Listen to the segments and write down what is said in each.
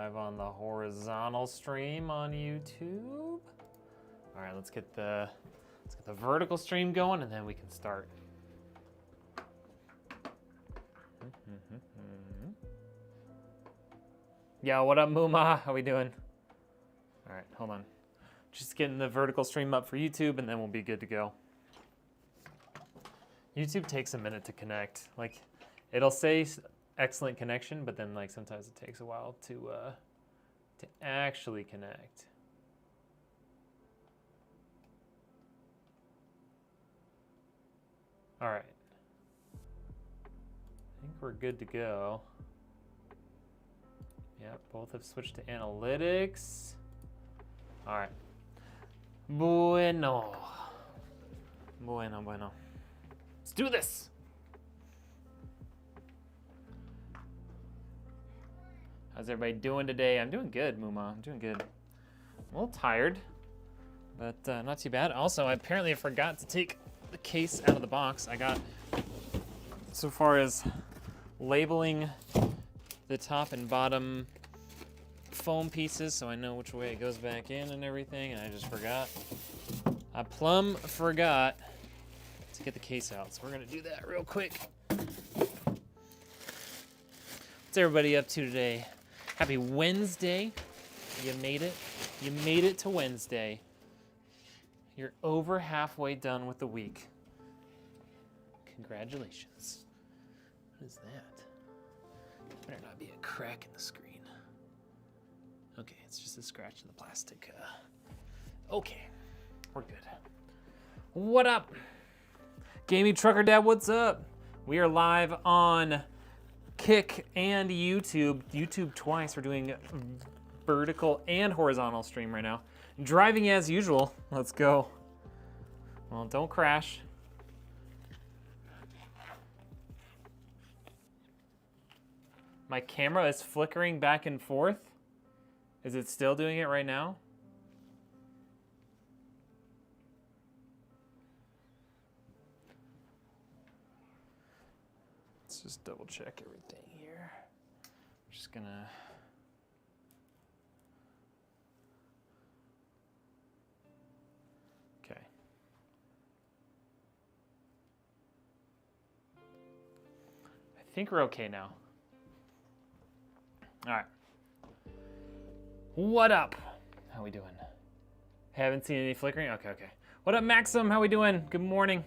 live on the horizontal stream on YouTube. All right, let's get the vertical stream going, and then we can start. Yo, what up, Muma? How we doing? All right, hold on. Just getting the vertical stream up for YouTube, and then we'll be good to go. YouTube takes a minute to connect. Like, it'll say excellent connection, but then like sometimes it takes a while to actually connect. All right. I think we're good to go. Yep, both have switched to analytics. All right. Bueno. Let's do this. How's everybody doing today? I'm doing good, Muma. I'm doing good. I'm a little tired, but not too bad. Also, I apparently forgot to take the case out of the box. I got, so far as labeling the top and bottom foam pieces so I know which way it goes back in and everything, and I just forgot. I plumb forgot to get the case out, so we're gonna do that real quick. What's everybody up to today? Happy Wednesday. You made it. You made it to Wednesday. You're over halfway done with the week. Congratulations. What is that? Better not be a crack in the screen. Okay, it's just a scratch in the plastic. Okay, we're good. What up? Gaming Trucker Dad, what's up? We are live on Kick and YouTube. YouTube twice. We're doing vertical and horizontal stream right now. Driving as usual. Let's go. Well, don't crash. My camera is flickering back and forth. Is it still doing it right now? Let's just double check everything here. I'm just gonna. Okay. I think we're okay now. All right. What up? How we doing? Haven't seen any flickering? Okay. What up, Maxim? How we doing? Good morning.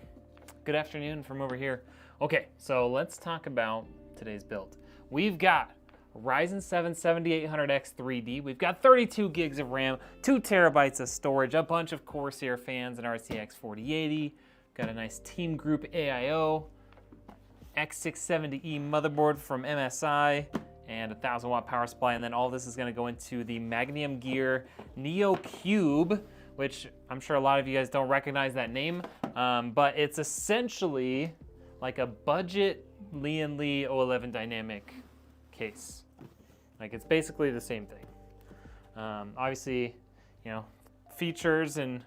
Good afternoon from over here. Okay, so let's talk about today's build. We've got Ryzen 7 7800X 3D. We've got 32 gigs of RAM, 2 terabytes of storage, a bunch of Corsair fans, and RTX 4080. Got a nice Teamgroup AIO, X670E motherboard from MSI, and a 1000-watt power supply, and then all this is gonna go into the Magnum Gear Neo Cube, which I'm sure a lot of you guys don't recognize that name, but it's essentially like a budget Lian Li 011 dynamic case. Like, it's basically the same thing. Obviously, you know, features and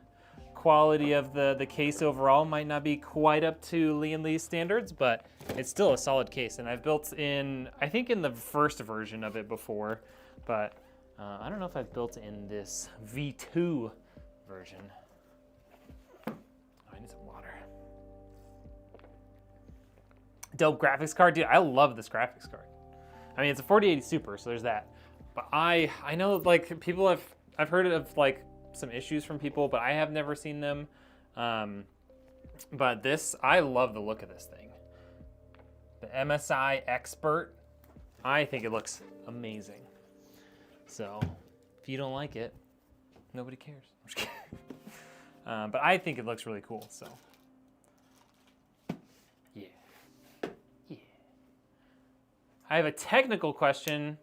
quality of the case overall might not be quite up to Lian Li's standards, but it's still a solid case. And I've built in, I think in the first version of it before, but I don't know if I've built in this V2 version. Oh, I need some water. Dope graphics card, dude. I love this graphics card. I mean, it's a 4080 Super, so there's that. But I know, like, people I've heard of like some issues from people, but I have never seen them. But this, I love the look of this thing. The MSI Expert, I think it looks amazing. So if you don't like it, nobody cares. I'm just kidding. But I think it looks really cool, so. Yeah. I have a technical question.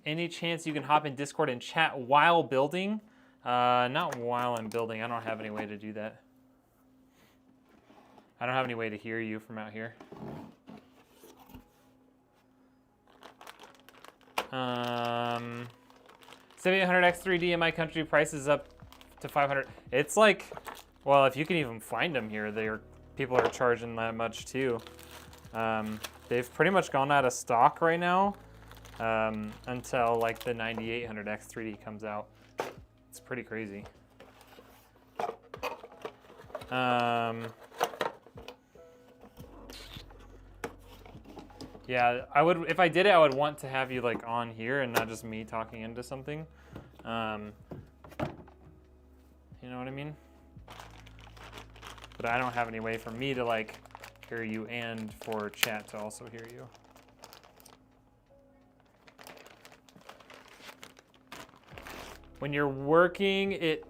Any chance you can hop in Discord and chat while building? Not while I'm building. I don't have any way to do that. I don't have any way to hear you from out here. 7800X 3D in my country, price is up to 500. It's like, well, if you can even find them here, people are charging that much too. They've pretty much gone out of stock right now. until like the 9800X 3D comes out. It's pretty crazy. Yeah, I would, if I did it, I would want to have you like on here and not just me talking into something. You know what I mean? But I don't have any way for me to like hear you and for chat to also hear you. When you're working, it...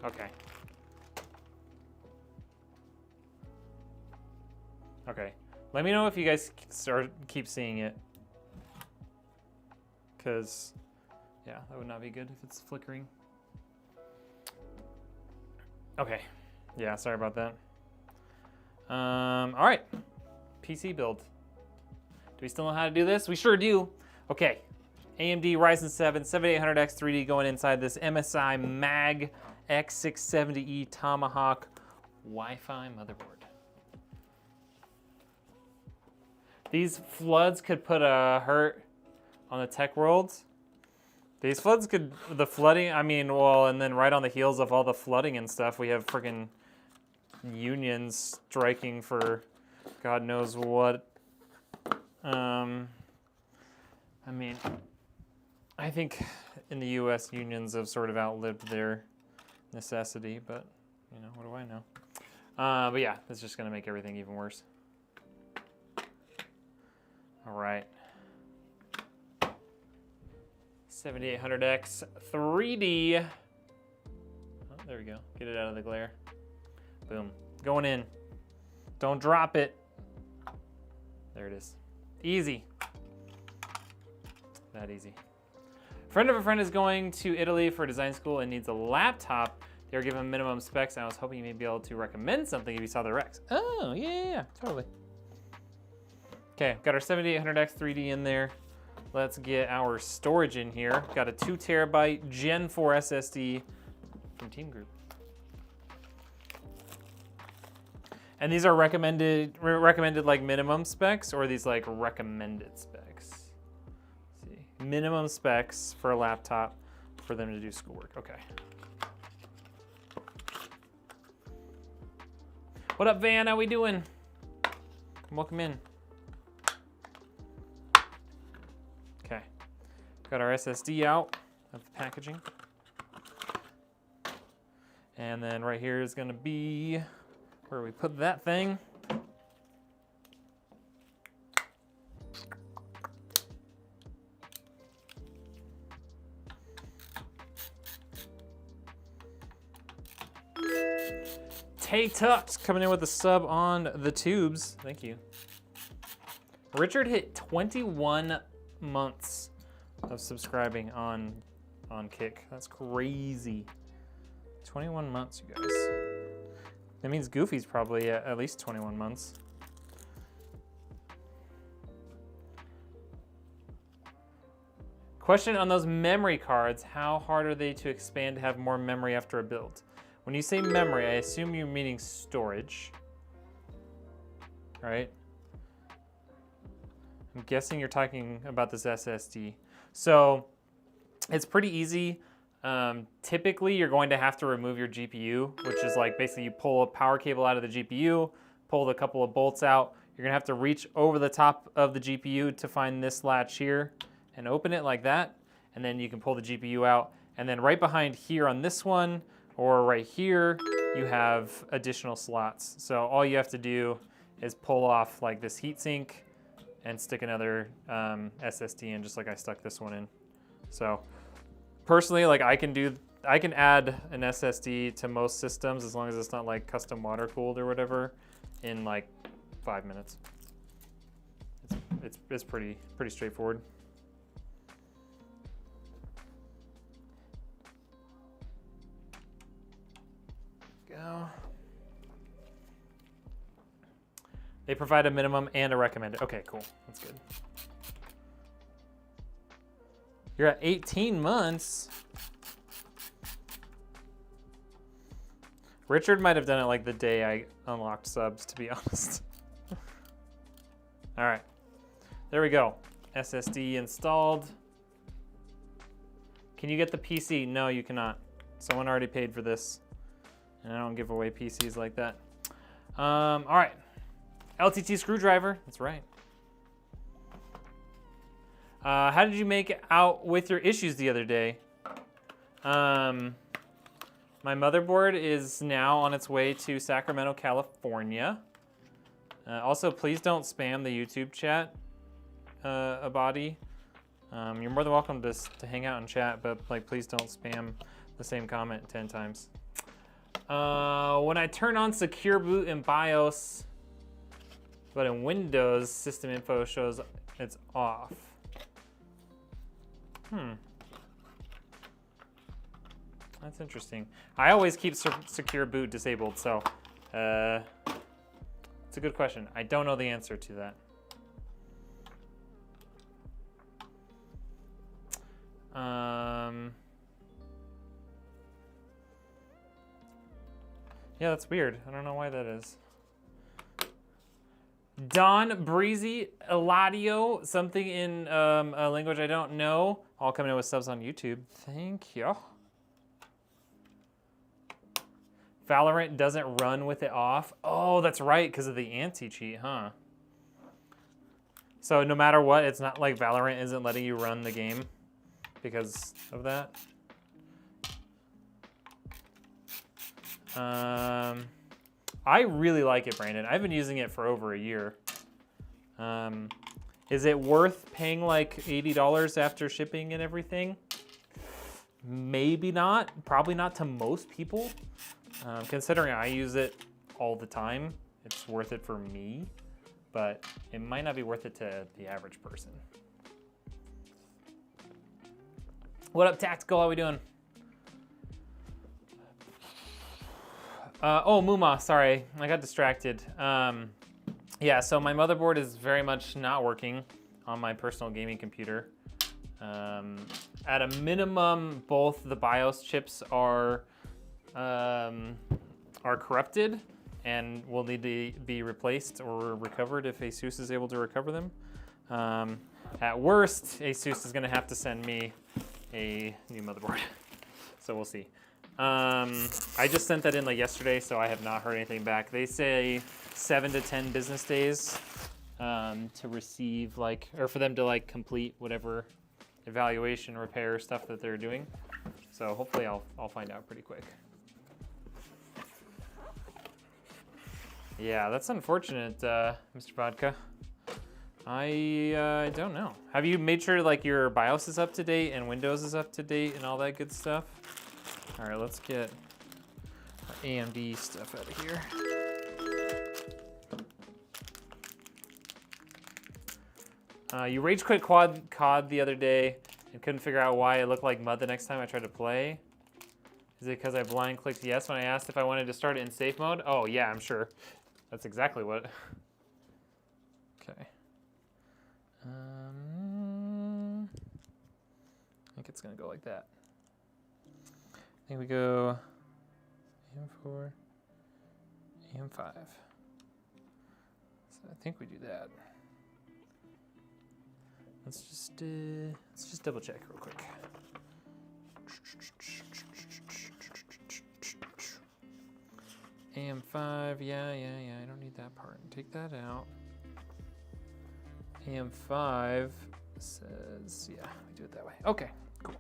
Okay. Okay. Let me know if you guys keep seeing it. Because, yeah, that would not be good if it's flickering. Okay. Yeah, sorry about that. All right. PC build. Do we still know how to do this? We sure do. Okay. AMD Ryzen 7 7800X 3D going inside this MSI Mag X670E Tomahawk Wi-Fi motherboard. These floods could put a hurt on the tech world. These floods could, the flooding, I mean, well, and then right on the heels of all the flooding and stuff, we have freaking unions striking for God knows what. I mean, I think in the US unions have sort of outlived their necessity, but you know, what do I know? But yeah, it's just gonna make everything even worse. All right. 7800X 3D. Oh, there we go. Get it out of the glare. Boom. Going in. Don't drop it. There it is. Easy. That easy. Friend of a friend is going to Italy for design school and needs a laptop. They were given minimum specs, and I was hoping you may be able to recommend something if you saw the Rex. Oh, yeah, totally. Okay, got our 7800X 3D in there. Let's get our storage in here. Got a 2 terabyte Gen 4 SSD from Teamgroup. And these are recommended like minimum specs, or are these like recommended specs? Let's see, minimum specs for a laptop for them to do schoolwork. Okay. What up, Van? How we doing? Welcome in. Okay. Got our SSD out of the packaging. And then right here is gonna be where we put that thing. Tay Tux coming in with a sub on the tubes. Thank you. Richard hit 21 months of subscribing on Kick. That's crazy. 21 months, you guys. That means Goofy's probably at least 21 months. Question on those memory cards. How hard are they to expand to have more memory after a build? When you say memory, I assume you're meaning storage, right? I'm guessing you're talking about this SSD. So it's pretty easy. Typically, you're going to have to remove your GPU, which is like basically you pull a power cable out of the GPU, pull a couple of bolts out. You're gonna have to reach over the top of the GPU to find this latch here and open it like that. And then you can pull the GPU out. And then right behind here on this one, or right here, you have additional slots. So all you have to do is pull off like this heatsink and stick another SSD in, just like I stuck this one in. So personally, like I can add an SSD to most systems as long as it's not like custom water cooled or whatever in like 5 minutes. It's pretty straightforward. Go. They provide a minimum and a recommended. Okay, cool. That's good. You're at 18 months. Richard might have done it like the day I unlocked subs, to be honest. All right, there we go. SSD installed. Can you get the PC? No, you cannot. Someone already paid for this. And I don't give away PCs like that. All right, LTT screwdriver, that's right. How did you make out with your issues the other day? My motherboard is now on its way to Sacramento, California. Also, please don't spam the YouTube chat, Abadi. You're more than welcome to hang out and chat, but like, please don't spam the same comment 10 times. When I turn on secure boot in BIOS, but in Windows, system info shows it's off. That's interesting. I always keep secure boot disabled, so it's a good question. I don't know the answer to that. Yeah, that's weird. I don't know why that is. Don Breezy Eladio, something in a language I don't know. All coming in with subs on YouTube. Thank you. Valorant doesn't run with it off. Oh, that's right, because of the anti-cheat, huh? So no matter what, it's not like Valorant isn't letting you run the game because of that. I really like it, Brandon. I've been using it for over a year. Is it worth paying like $80 after shipping and everything? Maybe not. Probably not to most people. Considering I use it all the time, it's worth it for me, but it might not be worth it to the average person. What up, Tactical? How we doing? Oh, Muma, sorry, I got distracted. Yeah, so my motherboard is very much not working on my personal gaming computer. At a minimum, both the BIOS chips are corrupted and will need to be replaced or recovered if ASUS is able to recover them. At worst, ASUS is gonna have to send me a new motherboard. So we'll see. I just sent that in like yesterday, so I have not heard anything back. They say 7 to 10 business days to receive like, or for them to like complete whatever evaluation, repair stuff that they're doing. So hopefully I'll find out pretty quick. Yeah, that's unfortunate, Mr. Vodka. I don't know. Have you made sure like your BIOS is up to date and Windows is up to date and all that good stuff? All right, let's get our AMD stuff out of here. You rage quit COD the other day and couldn't figure out why it looked like mud the next time I tried to play. Is it because I blind clicked yes when I asked if I wanted to start it in safe mode? Oh yeah, I'm sure. That's exactly what. Okay. I think it's gonna go like that. I think we go AM4, AM5. So I think we do that. Let's just double check real quick. AM5, yeah, I don't need that part. Take that out. AM5 says, yeah, we do it that way. Okay, cool.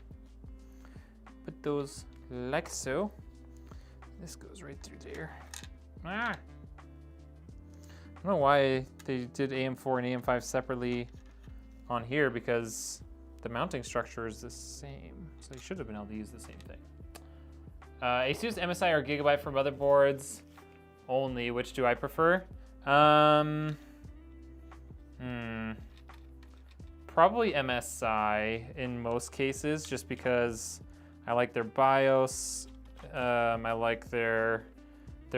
Put those like so. This goes right through there. Ah! I don't know why they did AM4 and AM5 separately on here, because the mounting structure is the same. So you should have been able to use the same thing. ASUS MSI or Gigabyte for motherboards only. Which do I prefer? Probably MSI in most cases, just because I like their BIOS. I like their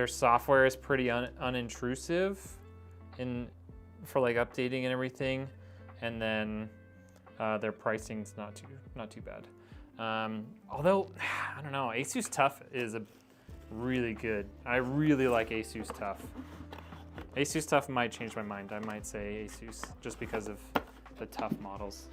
software is pretty unintrusive for like updating and everything, and then their pricing's not too bad. Although I don't know, Asus Tough is really good. I really like Asus Tough. Asus Tough might change my mind. I might say Asus just because of the tough models.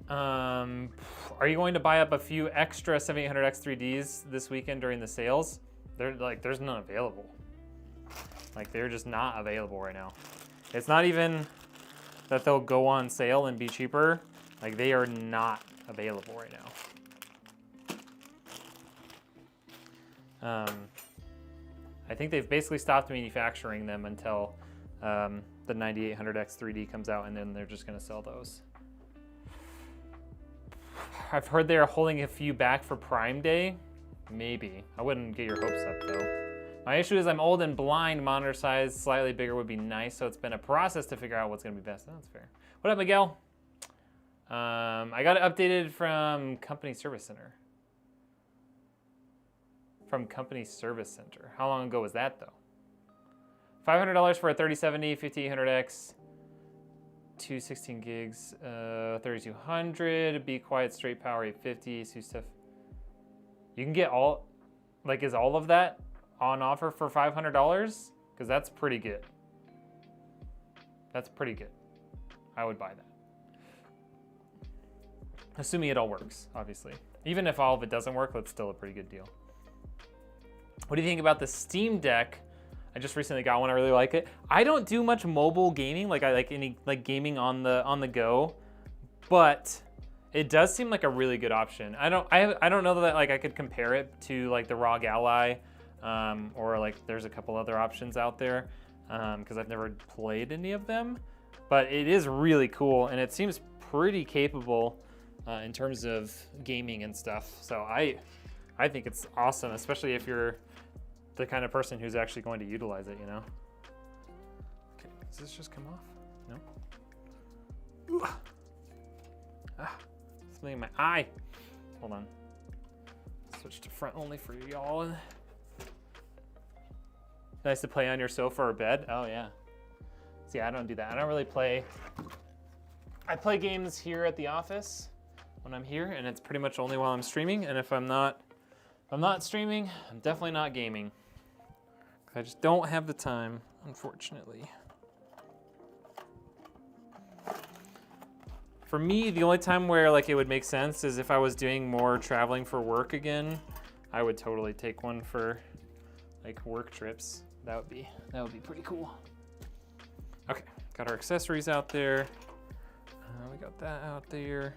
Are you going to buy up a few extra 7800X 3Ds this weekend during the sales? There's none available. Like, they're just not available right now. It's not even that they'll go on sale and be cheaper. Like, they are not available right now. I think they've basically stopped manufacturing them until the 9800X 3D comes out, and then they're just gonna sell those. I've heard they're holding a few back for Prime Day. Maybe. I wouldn't get your hopes up though. My issue is I'm old and blind. Monitor size slightly bigger would be nice, so it's been a process to figure out what's gonna be best. That's fair. What up, Miguel? I got it updated from Company Service Center. From Company Service Center. How long ago was that though? $500 for a 3070, 5800X, 216 gigs, 3200, Be Quiet, straight power, 850, ASUS stuff. You can get all, like, is all of that on offer for $500? Because that's pretty good. That's pretty good. I would buy that. Assuming it all works, obviously. Even if all of it doesn't work, that's still a pretty good deal. What do you think about the Steam Deck? I just recently got one. I really like it. I don't do much mobile gaming, like I like any gaming on the go, but it does seem like a really good option. I don't know that like I could compare it to like the ROG Ally, or like there's a couple other options out there, because I've never played any of them, but it is really cool and it seems pretty capable in terms of gaming and stuff. So I think it's awesome, especially if you're the kind of person who's actually going to utilize it, you know? Okay, does this just come off? No? Ah, something in my eye. Hold on. Switch to front only for y'all. Nice to play on your sofa or bed. Oh yeah. See, I don't do that. I don't really play. I play games here at the office when I'm here, and it's pretty much only while I'm streaming. And if I'm not streaming, I'm definitely not gaming. I just don't have the time, unfortunately. For me, the only time where like it would make sense is if I was doing more traveling for work again. I would totally take one for like work trips. That would be pretty cool. Okay, got our accessories out there. We got that out there.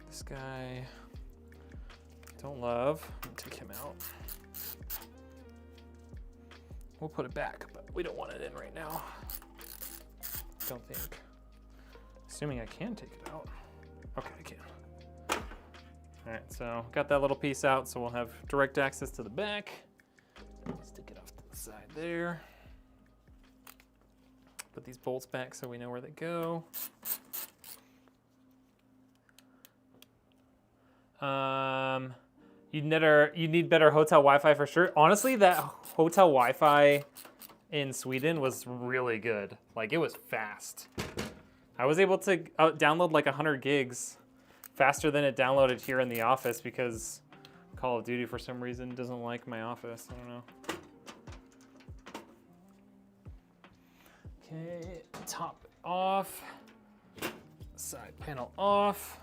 This guy, don't love. I'm gonna take him out. We'll put it back, but we don't want it in right now. Don't think. Assuming I can take it out. Okay, I can. All right, so got that little piece out, so we'll have direct access to the back. Stick it off to the side there. Put these bolts back so we know where they go. You need better hotel Wi-Fi for sure. Honestly, that hotel Wi-Fi in Sweden was really good. Like, it was fast. I was able to download like 100 gigs faster than it downloaded here in the office because Call of Duty for some reason doesn't like my office. I don't know. Okay, top off. Side panel off.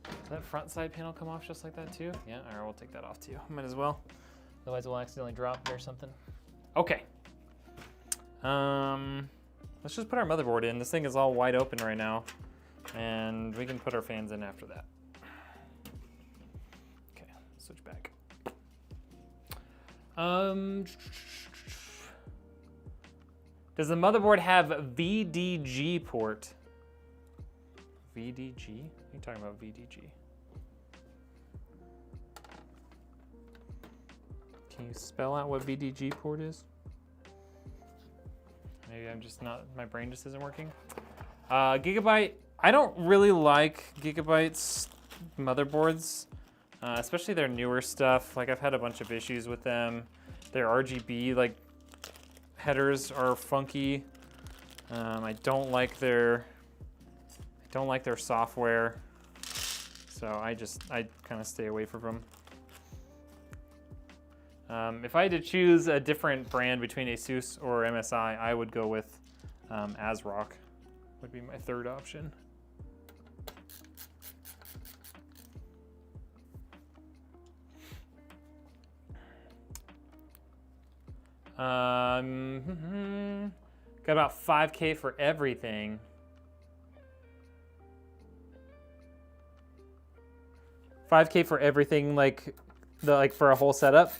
Does that front side panel come off just like that too? Yeah, all right, we'll take that off too. Might as well. Otherwise we'll accidentally drop it or something. Okay. Let's just put our motherboard in. This thing is all wide open right now. And we can put our fans in after that. Okay, switch back. Does the motherboard have VDG port? VDG? What are you talking about, VDG? Can you spell out what VDG port is? Maybe I'm just not, my brain just isn't working. Gigabyte, I don't really like Gigabyte's motherboards, especially their newer stuff. Like, I've had a bunch of issues with them. Their RGB like headers are funky. I don't like their software, so I kind of stay away from them. If I had to choose a different brand between ASUS or MSI, I would go with ASRock. Would be my third option. Got about 5K for everything. $5K for everything, like for a whole setup.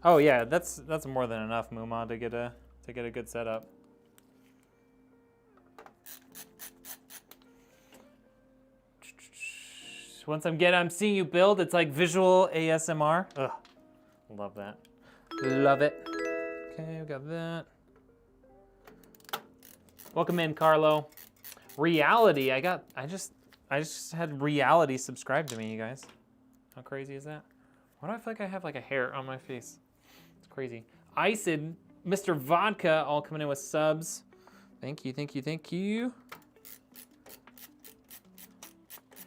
Oh yeah, that's more than enough, Muma, to get a good setup. Once I'm seeing you build, it's like visual ASMR. Ugh, love that. Love it. Okay, we got that. Welcome in, Carlo. Reality, I just had Reality subscribe to me, you guys. How crazy is that? Why do I feel like I have like a hair on my face? It's crazy. Iced, Mr. Vodka, all coming in with subs. Thank you, thank you, thank you.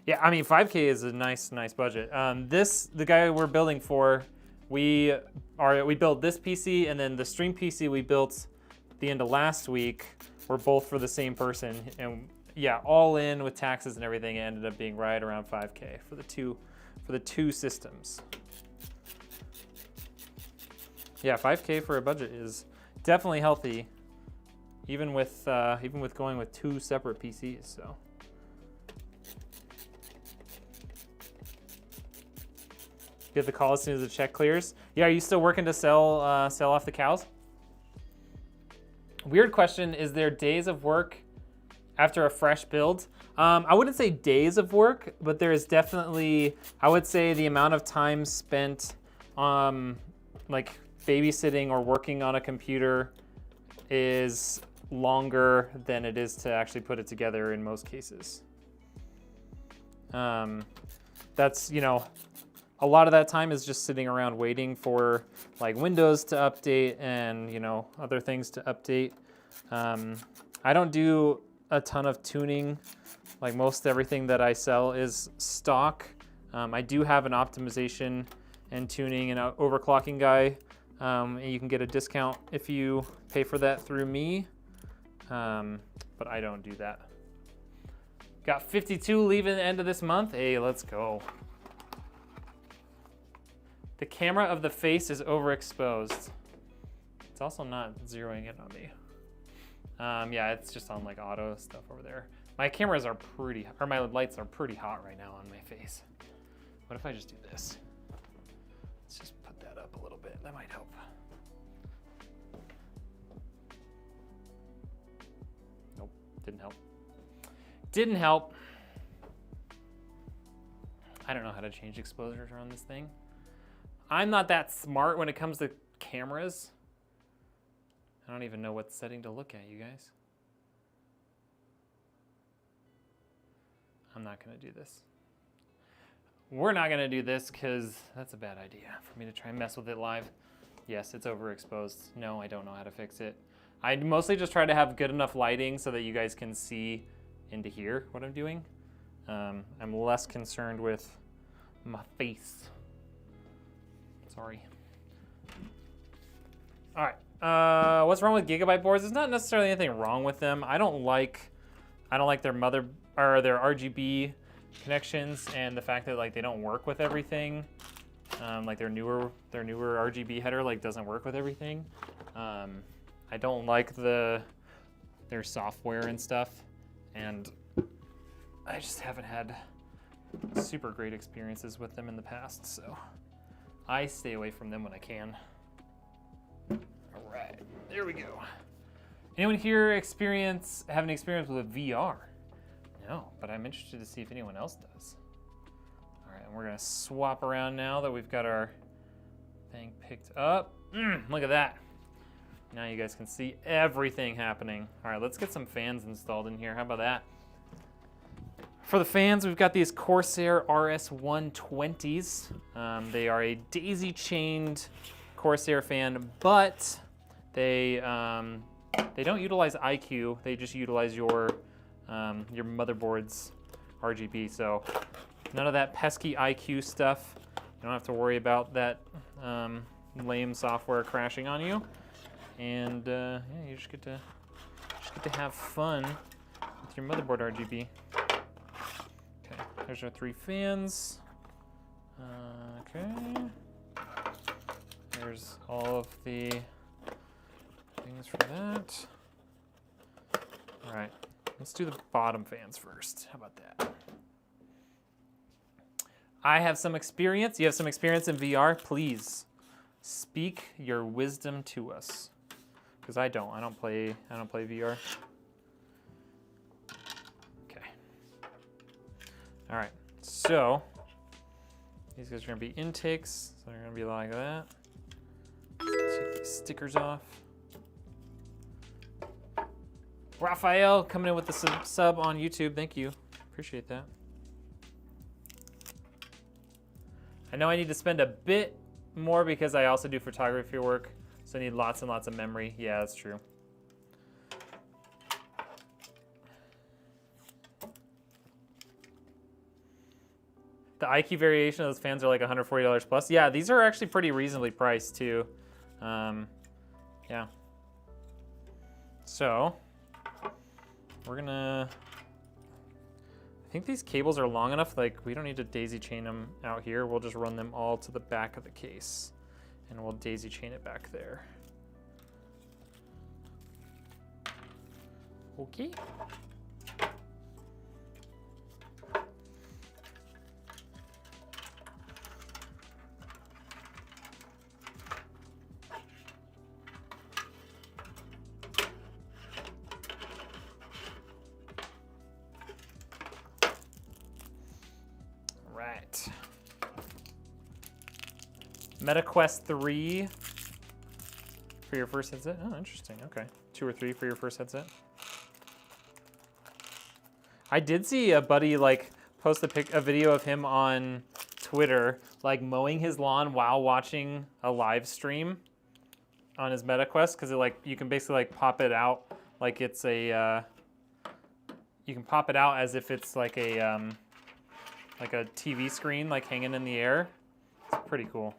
Yeah, I mean, 5K is a nice budget. The guy we're building for, we built this PC, and then the stream PC we built the end of last week were both for the same person. And yeah, all in with taxes and everything, it ended up being right around 5K for the two systems. Yeah, 5K for a budget is definitely healthy, even with going with two separate PCs. So. Get the call as soon as the check clears. Yeah, are you still working to sell off the cows? Weird question, is there days of work after a fresh build? I wouldn't say days of work, but there is definitely, I would say the amount of time spent like babysitting or working on a computer is longer than it is to actually put it together in most cases. That's, you know, a lot of that time is just sitting around waiting for like Windows to update and, you know, other things to update. I don't do a ton of tuning. Like most everything that I sell is stock. I do have an optimization and tuning and overclocking guy. And you can get a discount if you pay for that through me. But I don't do that. Got 52 leaving the end of this month. Hey, let's go. The camera of the face is overexposed. It's also not zeroing in on me. Yeah, it's just on like auto stuff over there. My cameras are my lights are pretty hot right now on my face. What if I just do this? Let's just put that up a little bit. That might help. Nope, didn't help. Didn't help. I don't know how to change exposures on this thing. I'm not that smart when it comes to cameras. I don't even know what setting to look at, you guys. I'm not gonna do this. We're not gonna do this because that's a bad idea for me to try and mess with it live. Yes, it's overexposed. No, I don't know how to fix it. I mostly just try to have good enough lighting so that you guys can see into here what I'm doing. I'm less concerned with my face. Sorry. All right. What's wrong with Gigabyte boards? There's not necessarily anything wrong with them. I don't like their their RGB connections and the fact that like they don't work with everything. Like their newer RGB header like doesn't work with everything. I don't like their software and stuff, and I just haven't had super great experiences with them in the past, so I stay away from them when I can. All right, there we go. Anyone here have an experience with VR? No, but I'm interested to see if anyone else does. All right, and we're gonna swap around now that we've got our thing picked up. Look at that. Now you guys can see everything happening. All right, let's get some fans installed in here. How about that? For the fans, we've got these Corsair RS120s. They are a daisy-chained Corsair fan, but they don't utilize IQ. They just utilize your motherboard's RGB. So none of that pesky IQ stuff. You don't have to worry about that lame software crashing on you, and yeah, you just get to have fun with your motherboard RGB. Okay, there's our 3 fans. Okay, there's all of the things for that. All right, let's do the bottom fans first. How about that? I have some experience. You have some experience in VR. Please speak your wisdom to us, because I don't play VR. Okay. All right. So these guys are gonna be intakes. So they're gonna be like that. Take these stickers off. Raphael coming in with the sub on YouTube. Thank you. Appreciate that. I know I need to spend a bit more because I also do photography work, so I need lots and lots of memory. Yeah, that's true. The IQ variation of those fans are like $140 plus. Yeah, these are actually pretty reasonably priced too. Yeah. So we're gonna, I think these cables are long enough, like we don't need to daisy chain them out here. We'll just run them all to the back of the case and we'll daisy chain it back there. Okay. MetaQuest 3 for your first headset. Oh, interesting. Okay. 2 or 3 for your first headset. I did see a buddy like post a video of him on Twitter, like mowing his lawn while watching a live stream on his MetaQuest, because you can basically like pop it out like it's a you can pop it out as if it's like a TV screen like hanging in the air. It's pretty cool.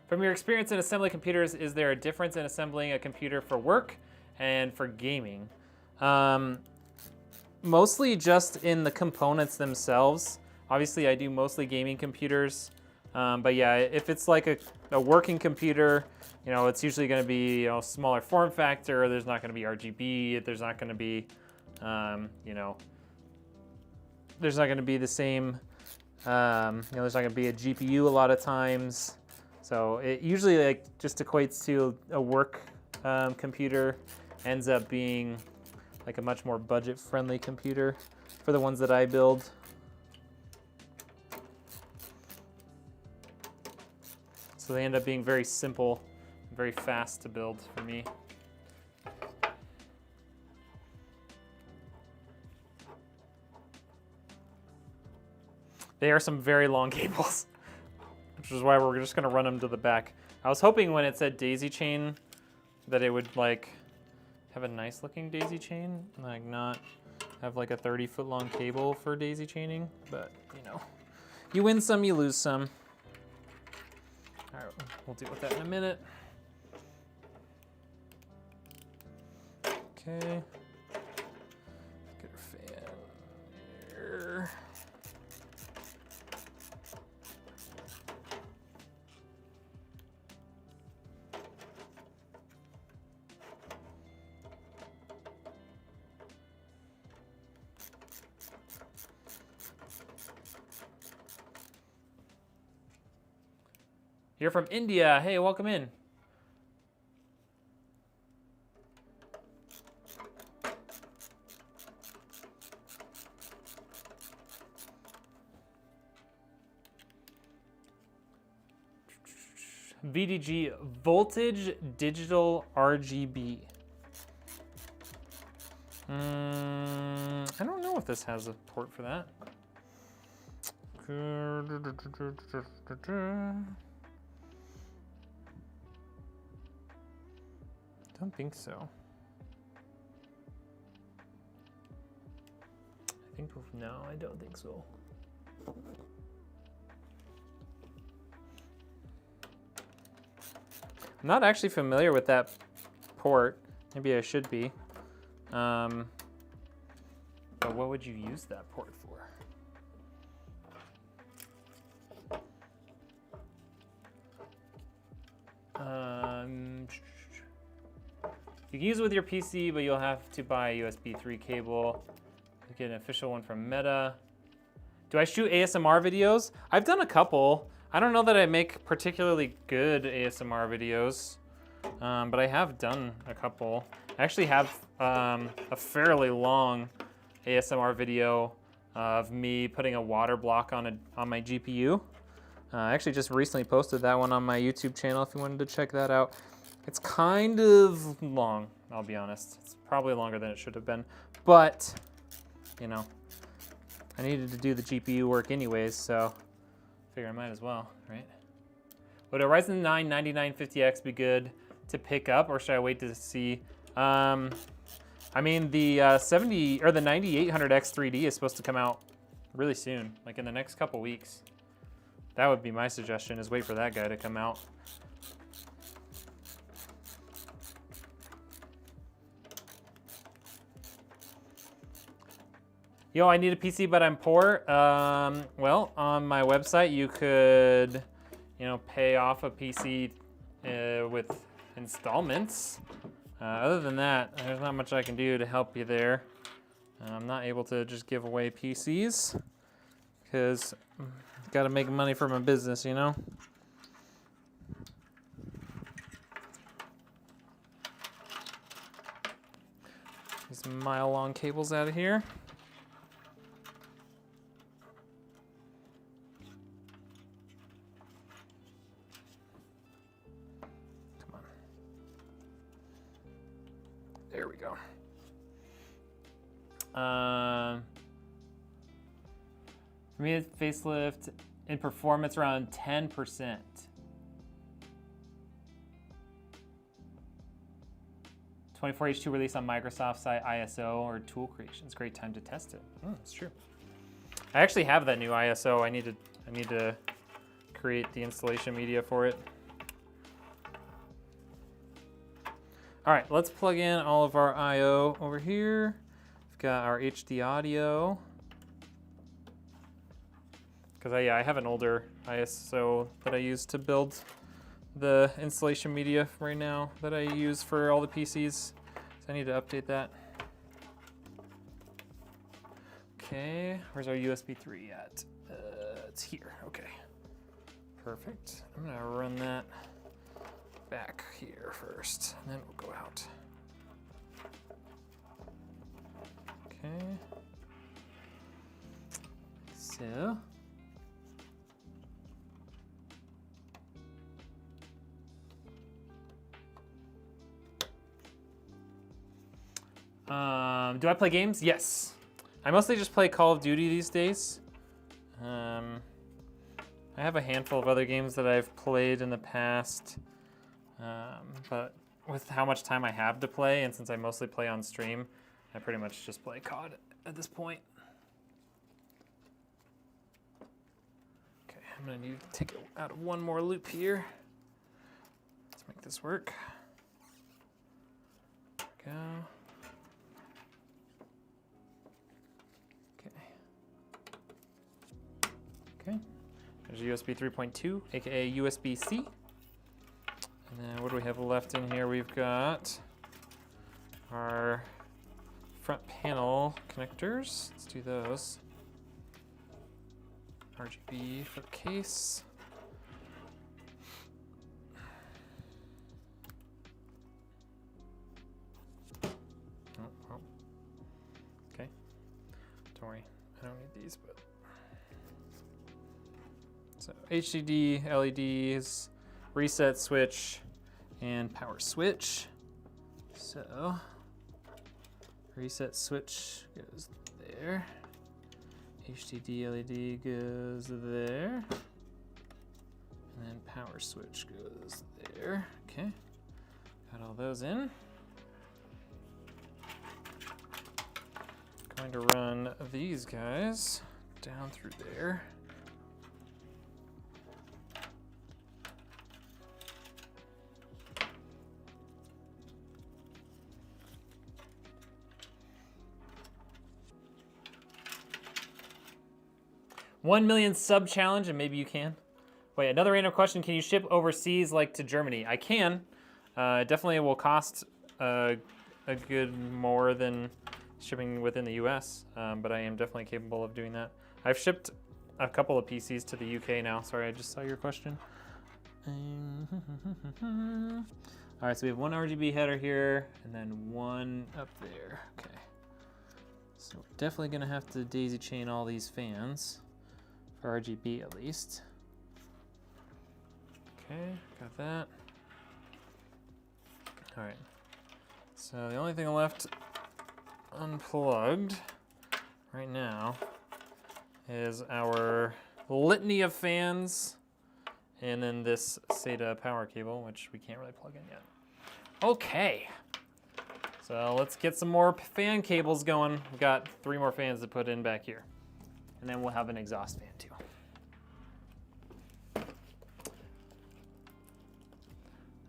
From your experience in assembling computers, is there a difference in assembling a computer for work and for gaming? Mostly just in the components themselves. Obviously, I do mostly gaming computers. But yeah, if it's like a working computer, you know, it's usually going to be, you know, smaller form factor. There's not going to be RGB. There's not going to be, you know, there's not going to be the same, you know, there's not going to be a GPU a lot of times. So it usually like just equates to a work computer, ends up being like a much more budget-friendly computer for the ones that I build. So they end up being very simple, very fast to build for me. They are some very long cables, which is why we're just gonna run them to the back. I was hoping when it said daisy chain that it would like have a nice looking daisy chain, like not have like a 30-foot long cable for daisy chaining, but you know, you win some, you lose some. All right, we'll deal with that in a minute. Okay, get our fan here. You're from India. Hey, welcome in. VDG, voltage digital RGB. I don't know if this has a port for that. Don't think so. think, no, I don't think so. I'm not actually familiar with that port. Maybe I should be. But what would you use that port for? You can use it with your PC, but you'll have to buy a USB 3 cable. You get an official one from Meta. Do I shoot ASMR videos? I've done a couple. I don't know that I make particularly good ASMR videos, but I have done a couple. I actually have a fairly long ASMR video of me putting a water block on my GPU. I actually just recently posted that one on my YouTube channel if you wanted to check that out. It's kind of long, I'll be honest. It's probably longer than it should have been, but you know, I needed to do the GPU work anyways, so I figure I might as well, right? Would a Ryzen 9 9950X be good to pick up, or should I wait to see? I mean, the 9800X 3D is supposed to come out really soon, like in the next couple weeks. That would be my suggestion, is wait for that guy to come out. Yo, I need a PC, but I'm poor. Well, on my website, you could, pay off a PC with installments. Other than that, there's not much I can do to help you there. I'm not able to just give away PCs because I've got to make money for my business, you know? These mile-long cables out of here. There we go. For me, it's facelift in performance around 10%. 24H2 release on Microsoft site ISO or tool creations. Great time to test it. Oh, that's true. I actually have that new ISO. I need to create the installation media for it. All right, let's plug in all of our I/O over here. We've got our HD audio. Because I have an older ISO that I use to build the installation media right now that I use for all the PCs. So I need to update that. Okay, where's our USB 3 at? It's here, okay. Perfect. I'm gonna run that back here first, and then we'll go out. Okay. So. Do I play games? Yes. I mostly just play Call of Duty these days. I have a handful of other games that I've played in the past. But with how much time I have to play, and since I mostly play on stream, I pretty much just play COD at this point. Okay, I'm gonna need to take it out of one more loop here. Let's make this work. There we go. Okay. There's USB 3.2, aka USB-C. And then what do we have left in here? We've got our front panel connectors. Let's do those. RGB for the case. Oh. Okay. Don't worry, I don't need these, but. So HDD, LEDs, reset switch, and power switch. So reset switch goes there. HDD LED goes there. And then power switch goes there. Okay, got all those in. going to run these guys down through there. $1 million sub challenge, and maybe you can. Wait, another random question. Can you ship overseas, like to Germany? I can. It definitely will cost a good more than shipping within the US, but I am definitely capable of doing that. I've shipped a couple of PCs to the UK now. Sorry, I just saw your question. All right, so we have one RGB header here, and then one up there. Okay. So we're definitely gonna have to daisy chain all these fans. For RGB at least. Okay, got that. All right, so the only thing left unplugged right now is our litany of fans and then this SATA power cable, which we can't really plug in yet. Okay, so let's get some more fan cables going. We've got 3 more fans to put in back here. And then we'll have an exhaust fan too.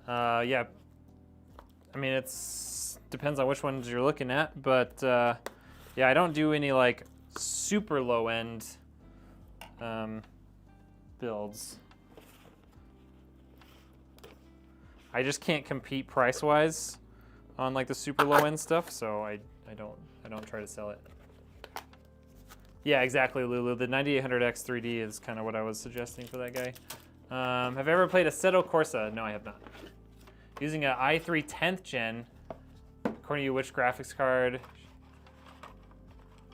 Yeah, I mean, it's depends on which ones you're looking at, but yeah, I don't do any like super low end builds. I just can't compete price wise on like the super low end stuff, so I don't try to sell it. Yeah, exactly, Lulu. The 9800X 3D is kind of what I was suggesting for that guy. Have I ever played Assetto Corsa? No, I have not. Using an i3 10th gen, according to you, which graphics card?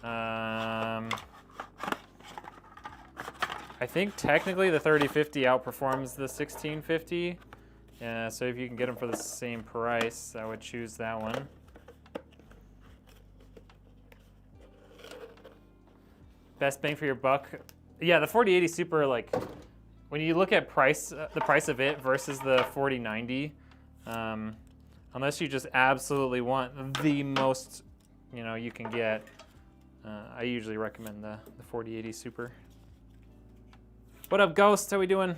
I think technically the 3050 outperforms the 1650. So if you can get them for the same price, I would choose that one. Best bang for your buck. Yeah, the 4080 Super, like, when you look at price, the price of it versus the 4090, unless you just absolutely want the most, you can get, I usually recommend the 4080 Super. What up, Ghost? How we doing?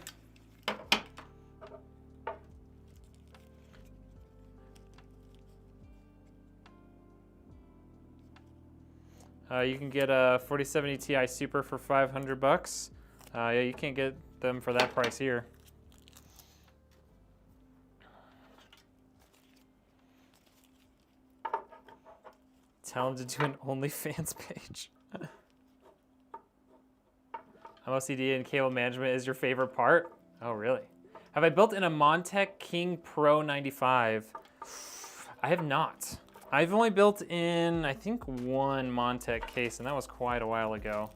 You can get a 4070 Ti Super for $500. Yeah, you can't get them for that price here. Tell them to do an OnlyFans page. I'm OCD and cable management is your favorite part? Oh, really? Have I built in a Montech King Pro 95? I have not. I've only built in, I think, one Montech case, and that was quite a while ago.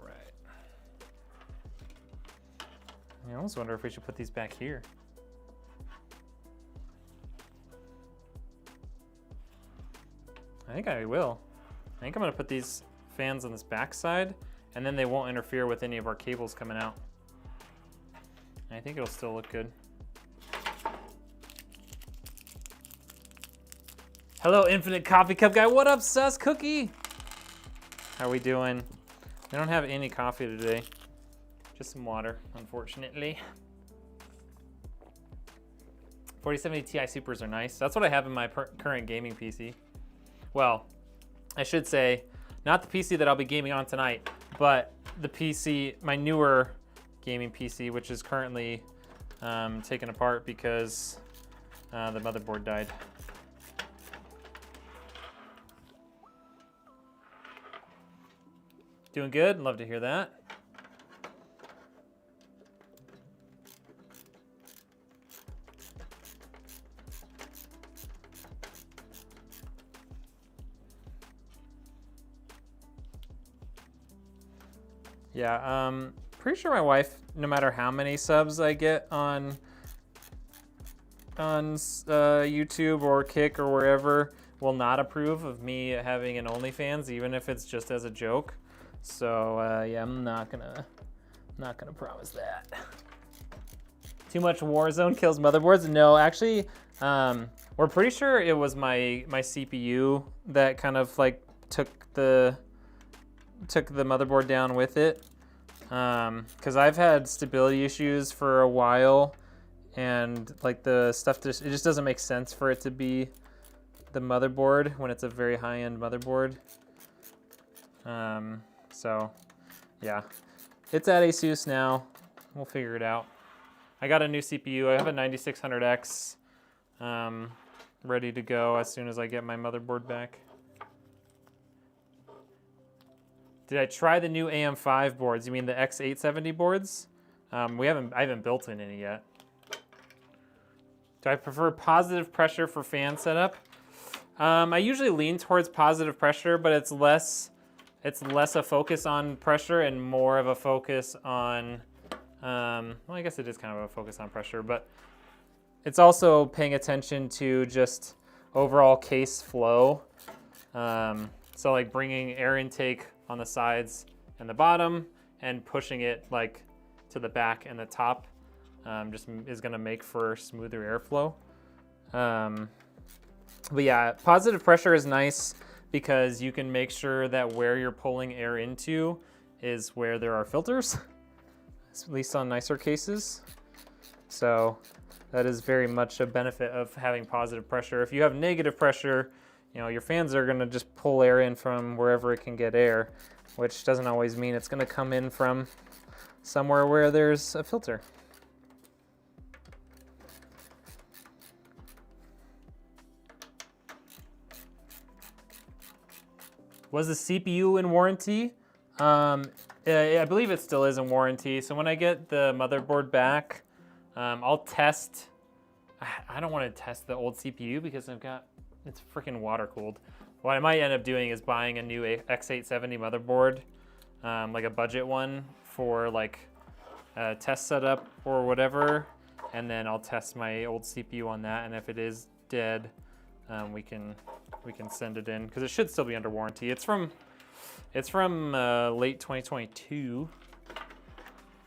All right. I almost wonder if we should put these back here. I think I will. I think I'm gonna put these fans on this back side, and then they won't interfere with any of our cables coming out. And I think it'll still look good. Hello, Infinite Coffee Cup Guy. What up, Sus Cookie? How we doing? We don't have any coffee today. Just some water, unfortunately. 4070 Ti Supers are nice. That's what I have in my current gaming PC. Well, I should say, not the PC that I'll be gaming on tonight, but the PC, my newer gaming PC, which is currently taken apart because the motherboard died. Doing good, love to hear that. Yeah, pretty sure my wife, no matter how many subs I get on YouTube or Kick or wherever, will not approve of me having an OnlyFans, even if it's just as a joke. So yeah, I'm not gonna promise that. Too much Warzone kills motherboards? No, actually, We're pretty sure it was my CPU that kind of like took the motherboard down with it. Because I've had stability issues for a while, and like the stuff it just doesn't make sense for it to be the motherboard when it's a very high-end motherboard. So yeah, it's at ASUS now. We'll figure it out. I got a new CPU. I have a 9600X ready to go as soon as I get my motherboard back. Did I try the new AM5 boards? You mean the X870 boards? I haven't built in any yet. Do I prefer positive pressure for fan setup? I usually lean towards positive pressure, but it's less a focus on pressure and more of a focus on, well, I guess it is kind of a focus on pressure, but it's also paying attention to just overall case flow. So like bringing air intake on the sides and the bottom and pushing it like to the back and the top just is gonna make for smoother airflow. But yeah, positive pressure is nice because you can make sure that where you're pulling air into is where there are filters, at least on nicer cases. So that is very much a benefit of having positive pressure. If you have negative pressure, you know, your fans are gonna just pull air in from wherever it can get air, which doesn't always mean it's gonna come in from somewhere where there's a filter. Was the CPU in warranty? I believe it still is in warranty. So when I get the motherboard back, I'll test. I don't want to test the old CPU because it's freaking water cooled. What I might end up doing is buying a new X870 motherboard, like a budget one for like a test setup or whatever, and then I'll test my old CPU on that. And if it is dead, we can send it in because it should still be under warranty. It's from late 2022,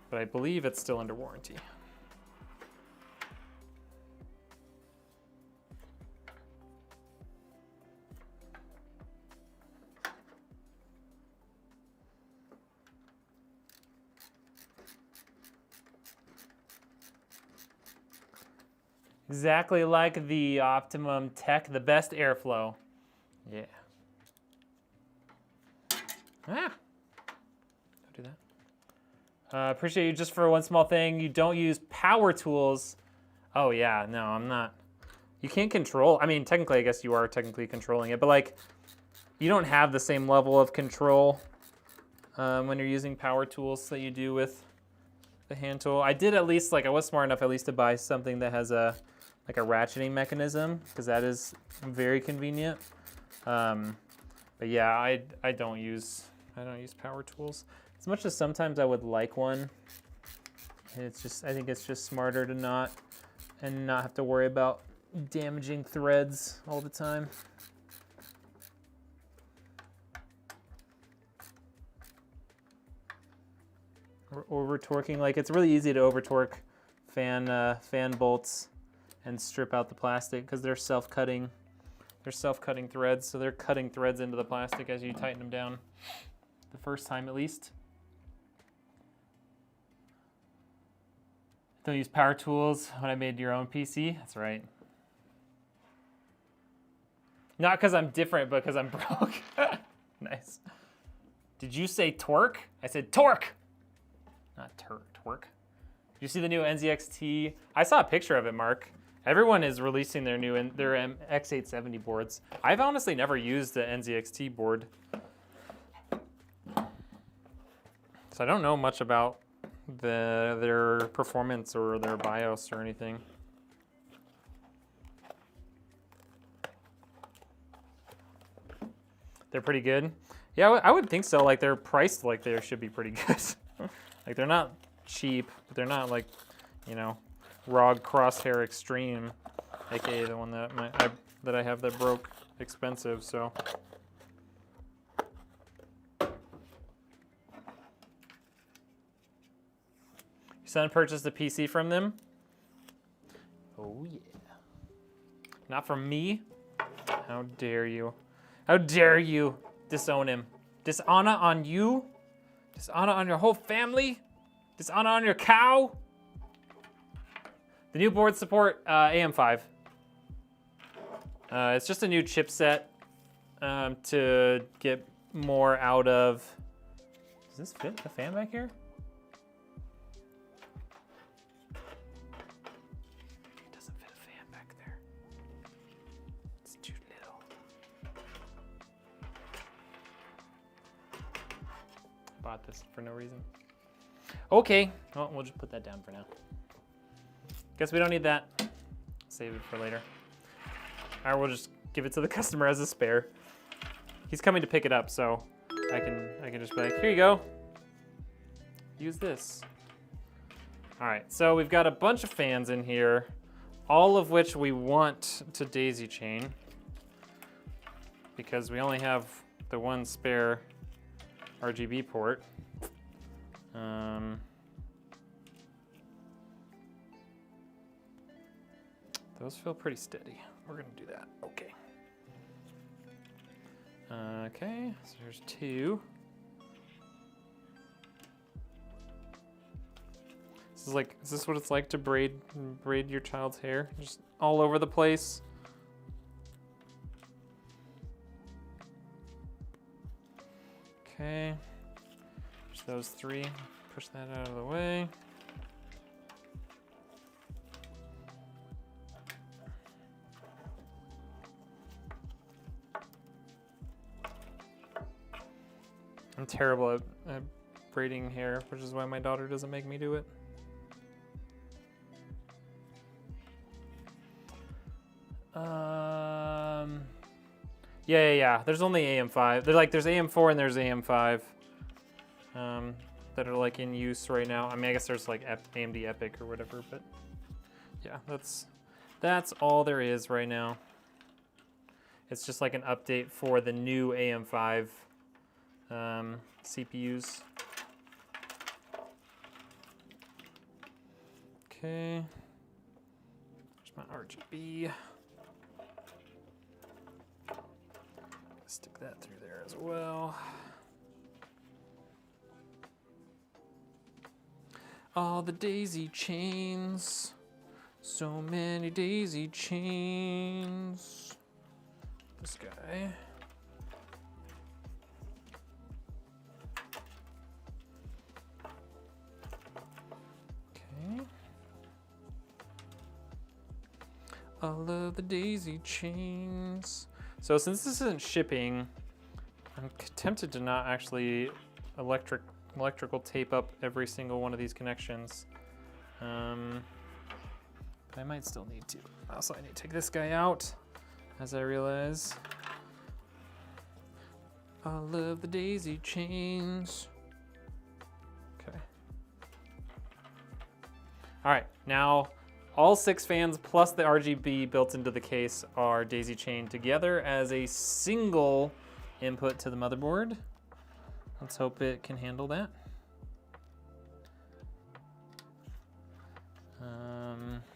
but I believe it's still under warranty. Exactly like the Optimum Tech, the best airflow. Yeah. Don't do that. Appreciate you just for one small thing. You don't use power tools. Oh yeah, no, I'm not. You can't control. I mean, technically, I guess you are technically controlling it, but like, you don't have the same level of control when you're using power tools that you do with the hand tool. I did at least, like, I was smart enough at least to buy something that has a ratcheting mechanism, because that is very convenient. But yeah, I don't use power tools as much as sometimes I would like one. And I think it's just smarter to not have to worry about damaging threads all the time. Over torquing, like it's really easy to over torque fan bolts and strip out the plastic because they're self-cutting. They're self-cutting threads, so they're cutting threads into the plastic as you tighten them down. The first time, at least. Don't use power tools when I made your own PC. That's right. Not because I'm different, but because I'm broke. Nice. Did you say torque? I said torque. Not twerk. Did you see the new NZXT? I saw a picture of it, Mark. Everyone is releasing their X870 boards. I've honestly never used the NZXT board. So I don't know much about their performance or their BIOS or anything. They're pretty good. Yeah, I would think so. Like, they're priced like they should be pretty good. Like, they're not cheap, but they're not like, you know, ROG Crosshair Extreme, aka the one that I have that broke expensive. So your son purchased a PC from them. Oh yeah. Not from me. How dare you? How dare you disown him? Dishonor on you? Dishonor on your whole family? Dishonor on your cow? The new board support AM5. It's just a new chipset to get more out of. Does this fit the fan back here? It doesn't fit a fan back there. It's too little. Bought this for no reason. Okay, well, we'll just put that down for now. Guess we don't need that. Save it for later. Or we'll just give it to the customer as a spare. He's coming to pick it up, so I can just be like, here you go. Use this. All right, so we've got a bunch of fans in here, all of which we want to daisy chain because we only have the one spare RGB port. Those feel pretty steady. We're gonna do that, okay. Okay, so there's two. Is this what it's like to braid your child's hair? Just all over the place? Okay, there's those three. Push that out of the way. I'm terrible at braiding hair, which is why my daughter doesn't make me do it. Yeah. There's only AM5. There's AM4 and there's AM5 that are like in use right now. I mean, I guess there's like AMD Epic or whatever, but yeah, that's all there is right now. It's just like an update for the new AM5 CPUs. Okay, there's my RGB. Stick that through there as well. All the daisy chains, so many daisy chains. This guy. All of the daisy chains. So since this isn't shipping, I'm tempted to not actually electrical tape up every single one of these connections. But I might still need to. Also, I need to take this guy out, as I realize. All of the daisy chains. Okay. All right, now all 6 fans plus the RGB built into the case are daisy chained together as a single input to the motherboard. Let's hope it can handle that.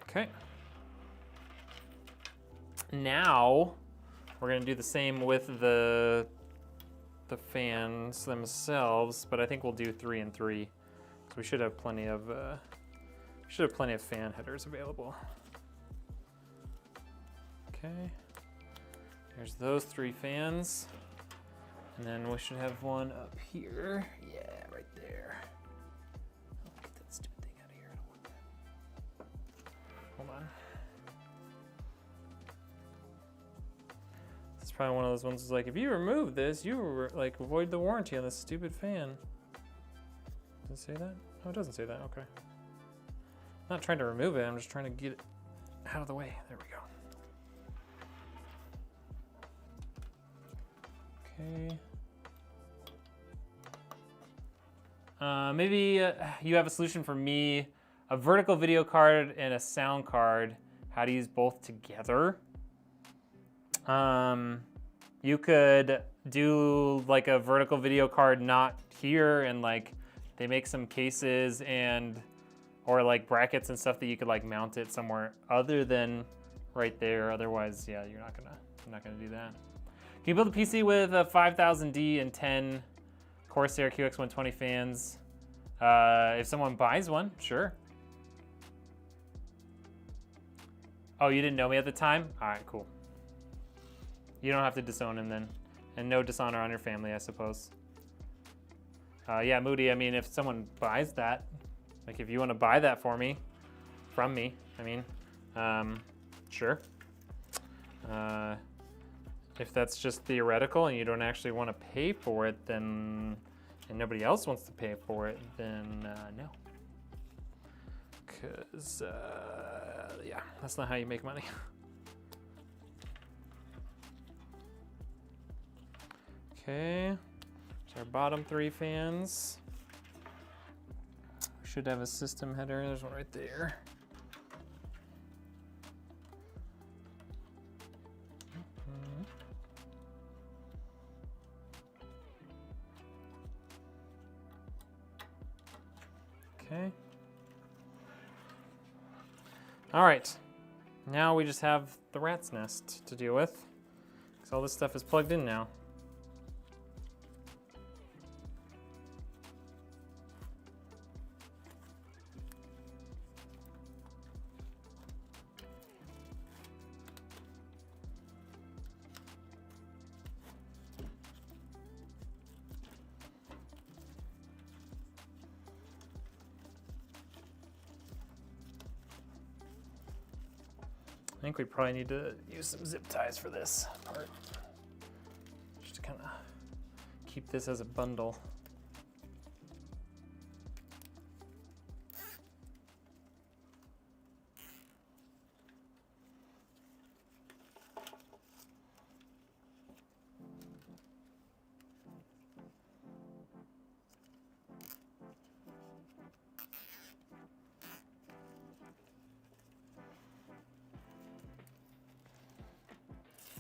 Okay. Now we're gonna do the same with the fans themselves, but I think we'll do 3 and 3. So we should have plenty of fan headers available. Okay, here's those 3 fans. And then we should have one up here. Yeah, right there. Oh, get that stupid thing out of here, I don't want that. Hold on. This is probably one of those ones that's like, if you remove this, you like avoid the warranty on this stupid fan. Does it say that? Oh, it doesn't say that, okay. I'm not trying to remove it, I'm just trying to get it out of the way. There we go. Okay. Maybe you have a solution for me, a vertical video card and a sound card, how to use both together. You could do like a vertical video card not here, and like they make some cases or like brackets and stuff that you could like mount it somewhere other than right there. Otherwise, yeah, you're not gonna do that. Can you build a PC with a 5000D and 10 Corsair QX120 fans? If someone buys one, sure. Oh, you didn't know me at the time? All right, cool. You don't have to disown him then. And no dishonor on your family, I suppose. Yeah, Moody, I mean, if someone buys that, like if you want to buy that for me, from me, I mean, sure. If that's just theoretical and you don't actually want to pay for it, then, and nobody else wants to pay for it, then no. Because, yeah, that's not how you make money. Okay, there's our bottom 3 fans. We should have a system header. There's one right there. Okay. All right, now we just have the rat's nest to deal with, because all this stuff is plugged in now. I think we probably need to use some zip ties for this part, just to kind of keep this as a bundle.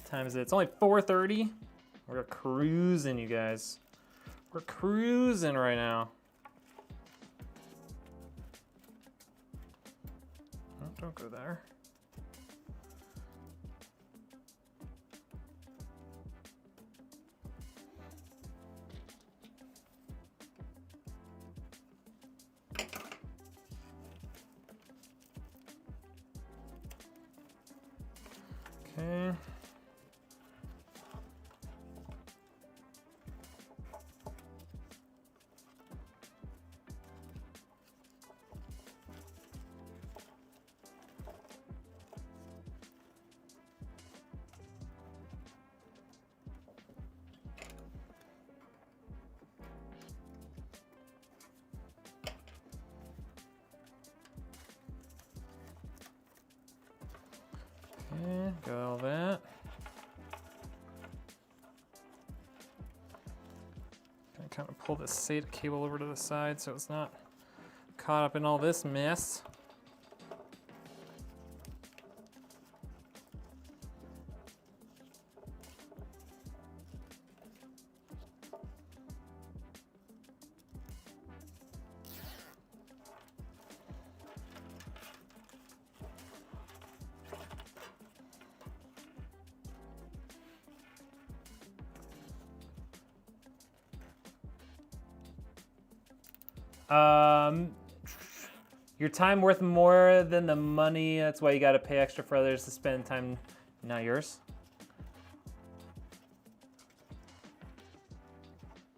Time is it? It's only 4:30. We're cruising, you guys. We're cruising right now. Oh, don't go there. Okay. Okay, got all that. Gonna kind of pull this SATA cable over to the side so it's not caught up in all this mess. Your time worth more than the money. That's why you got to pay extra for others to spend time, not yours.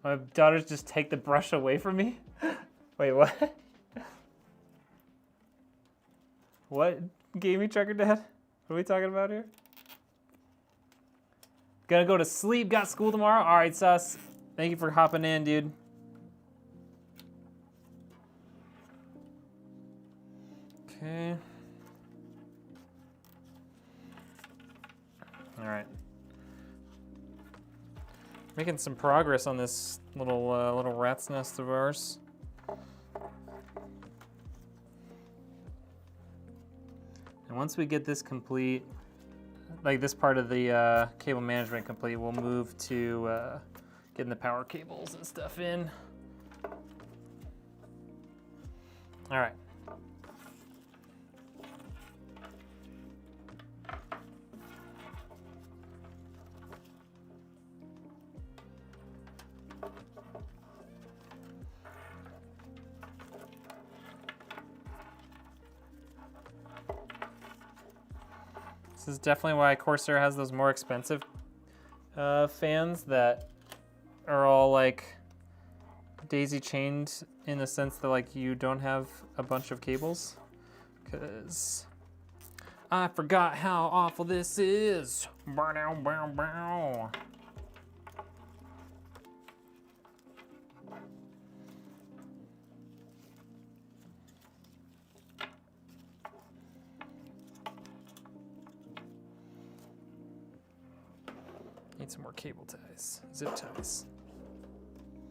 My daughters just take the brush away from me? Wait, what? What? Gaming trucker dad? What are we talking about here? Gonna go to sleep, got school tomorrow? All right, sus. Thank you for hopping in, dude. Okay. All right. Making some progress on this little rat's nest of ours. And once we get this complete, like this part of the cable management complete, we'll move to getting the power cables and stuff in. All right. This is definitely why Corsair has those more expensive fans that are all like daisy chained in the sense that like you don't have a bunch of cables. Because I forgot how awful this is. Bow, bow, bow. Need some more cable ties, zip ties.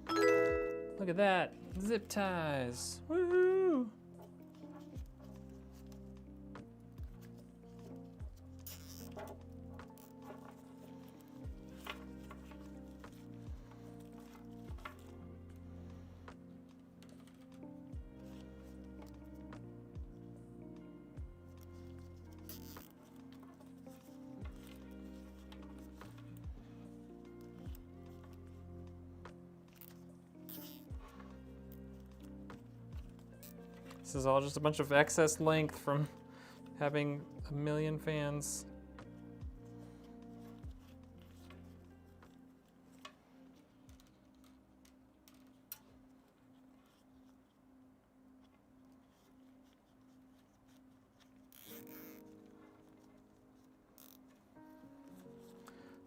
Look at that, zip ties, woohoo! This is all just a bunch of excess length from having a million fans.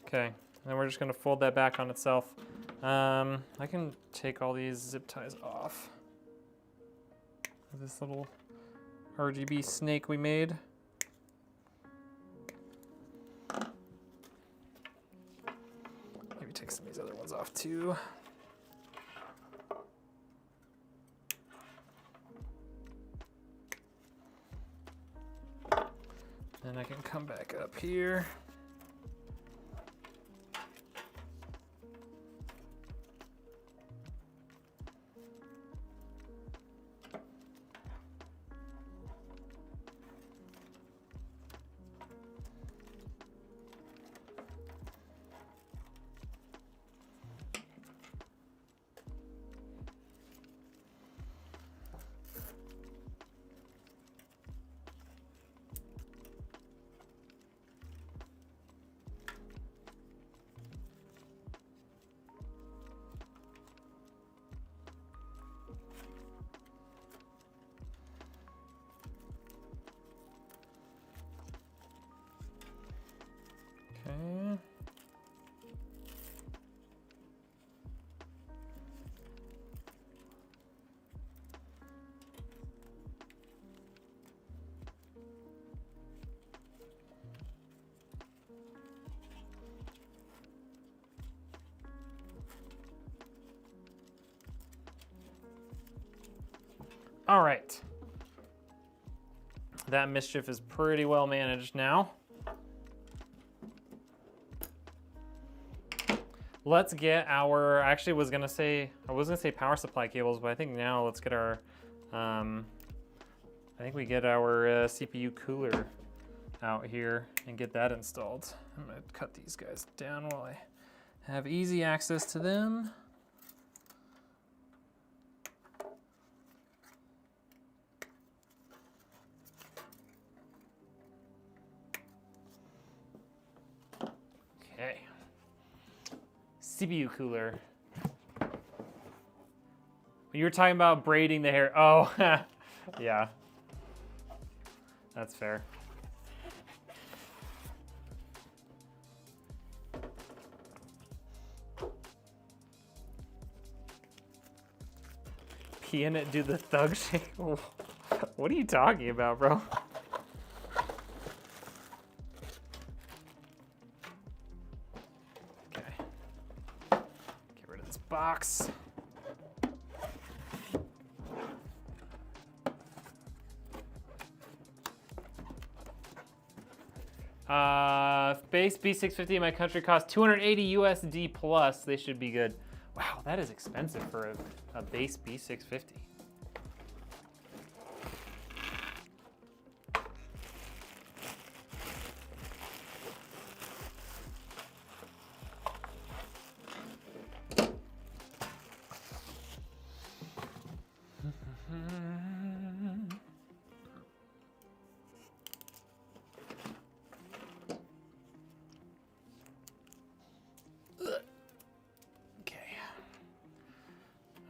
Okay, then we're just gonna fold that back on itself. I can take all these zip ties off. This little RGB snake we made. Maybe take some of these other ones off too. Then I can come back up here. Okay. All right. That mischief is pretty well managed now. Let's get our, actually I was gonna say power supply cables, but I think now let's get our, I think we get our CPU cooler out here and get that installed. I'm gonna cut these guys down while I have easy access to them. Okay. CPU cooler. You were talking about braiding the hair. Oh, yeah. That's fair. Pee in it, do the thug shake. What are you talking about, bro? Box. Base B650 in my country costs 280 USD plus. They should be good. Wow, that is expensive for a base B650.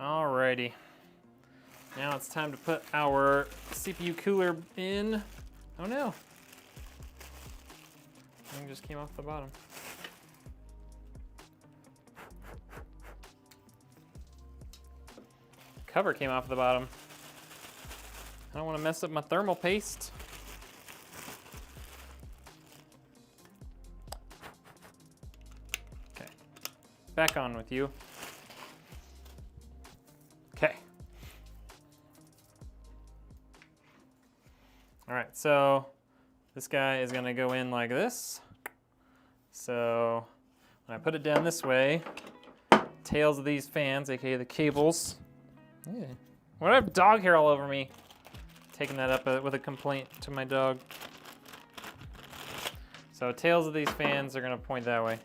Alrighty. Now it's time to put our CPU cooler in. Oh no. Thing just came off the bottom. Cover came off the bottom. I don't want to mess up my thermal paste. Okay, back on with you. Okay. All right, so this guy is gonna go in like this. So when I put it down this way, tails of these fans, aka the cables. Yeah. Why do I have dog hair all over me? Taking that up with a complaint to my dog. So tails of these fans are gonna point that way.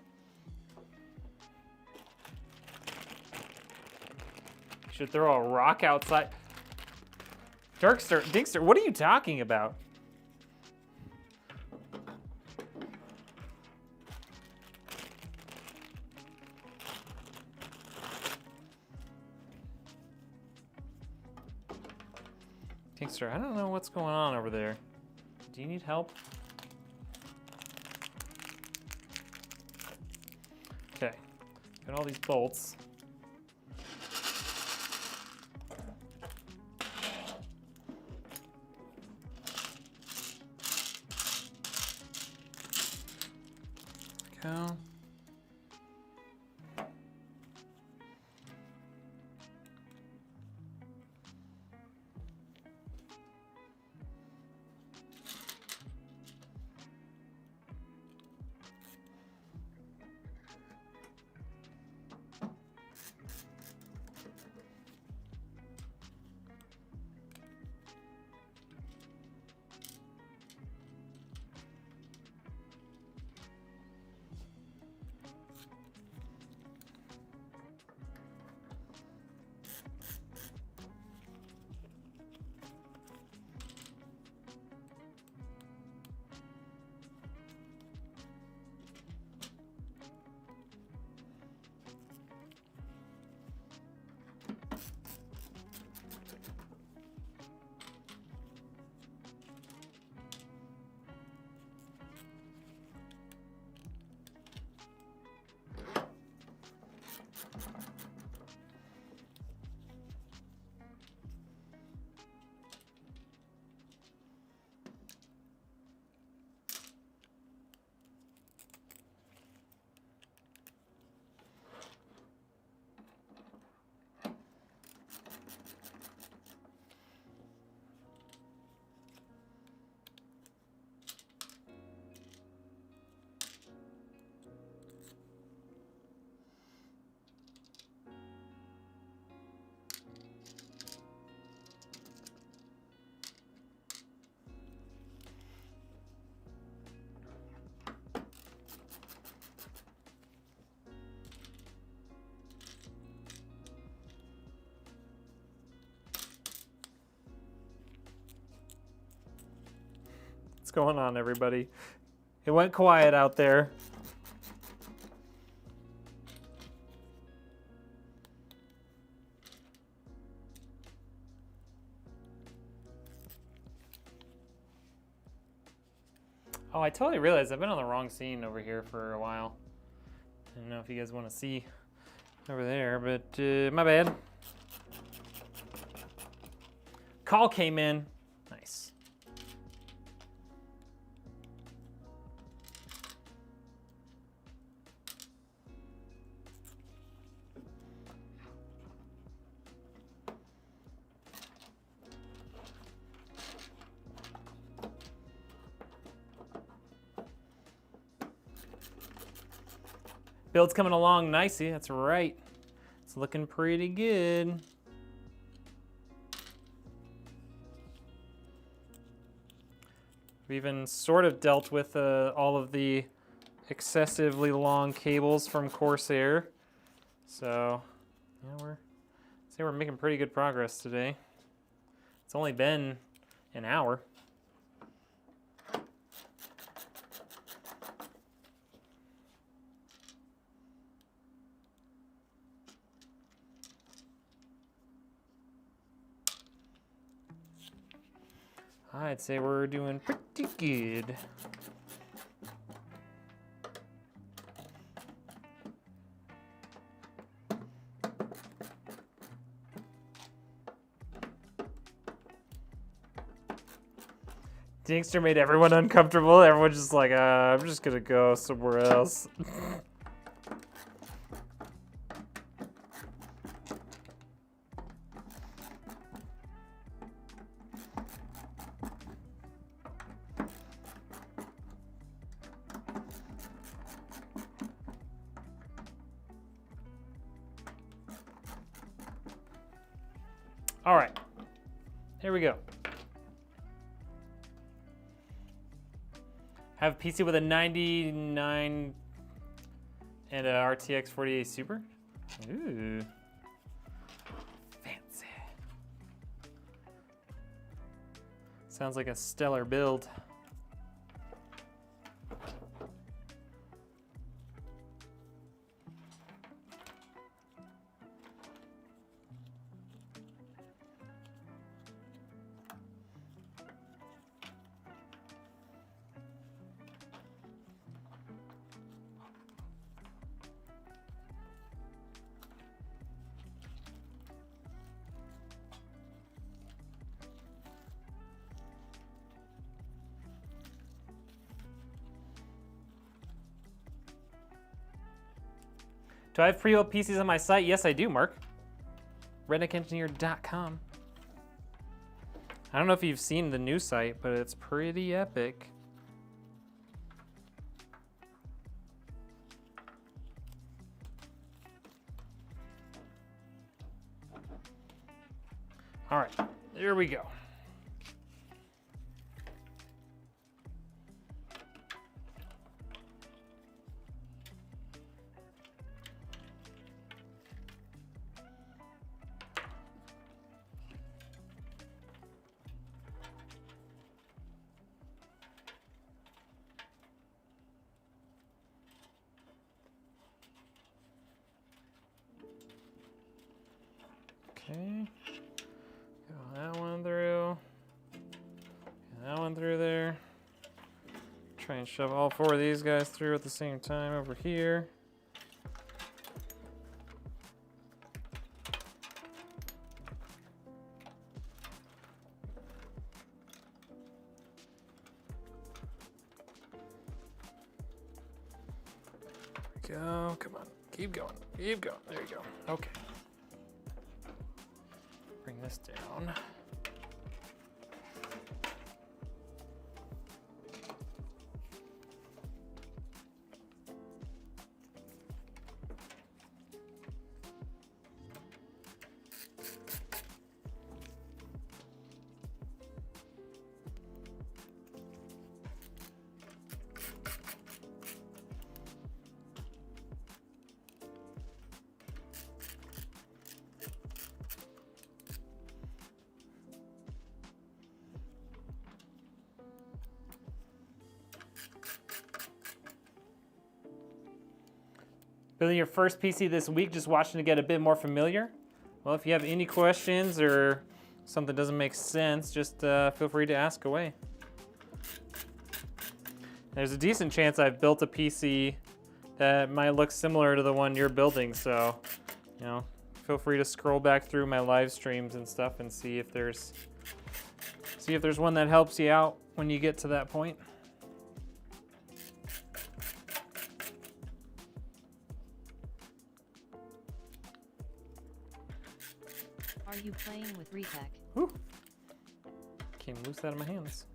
Should throw a rock outside. Dinkster, what are you talking about? Dinkster, I don't know what's going on over there. Do you need help? Okay, got all these bolts. Go. What's going on, everybody? It went quiet out there. Oh, I totally realized I've been on the wrong scene over here for a while. I don't know if you guys want to see over there, but my bad. Call came in. Nice. Build's coming along nicely, that's right. It's looking pretty good. We've even sort of dealt with all of the excessively long cables from Corsair. So, yeah, we're making pretty good progress today. It's only been an hour. I'd say we're doing pretty good. Dinkster made everyone uncomfortable. Everyone's just like, I'm just gonna go somewhere else. All right, here we go. Have a PC with a 99 and a RTX 4080 Super. Ooh, fancy. Sounds like a stellar build. Do I have pre-built PCs on my site? Yes, I do, Mark. RedneckEngineer.com. I don't know if you've seen the new site, but it's pretty epic. All right, here we go. Okay, go that one through, that one through there. Try and shove all four of these guys through at the same time over here. There we go, come on, keep going, keep going, there you go, okay. Bring this down. Building your first PC this week, just watching to get a bit more familiar? Well, if you have any questions or something doesn't make sense, just feel free to ask away. There's a decent chance I've built a PC that might look similar to the one you're building, so, you know, feel free to scroll back through my live streams and stuff and see if there's one that helps you out when you get to that point. Are you playing with Retech? Whew. Came loose out of my hands.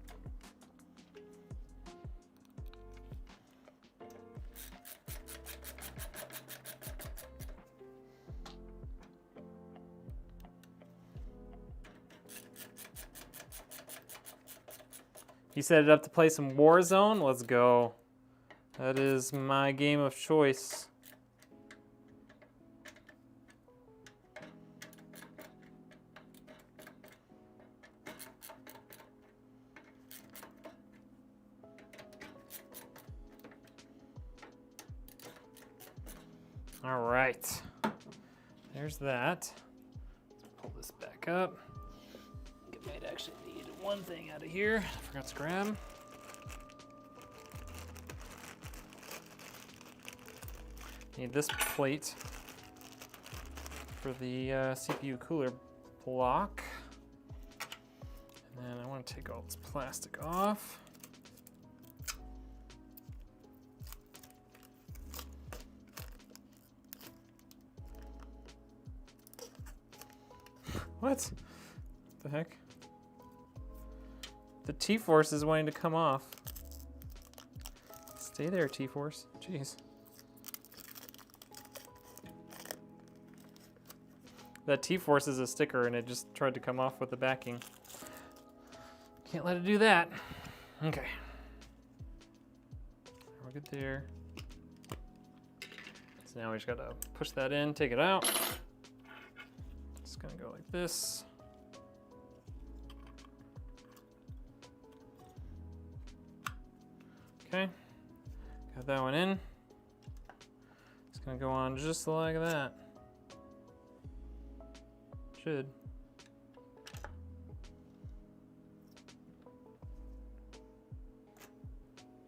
You set it up to play some Warzone? Let's go. That is my game of choice. All right, there's that. Let's pull this back up. I might actually need one thing out of here. I forgot to grab. Need this plate for the CPU cooler block. And then I want to take all this plastic off. What the heck? The T-Force is wanting to come off. Stay there, T-Force. Jeez. That T-Force is a sticker and it just tried to come off with the backing. Can't let it do that. Okay. We're good there. So now we just gotta push that in, take it out. It's gonna go like this. Okay, got that one in. It's gonna go on just like that. Should.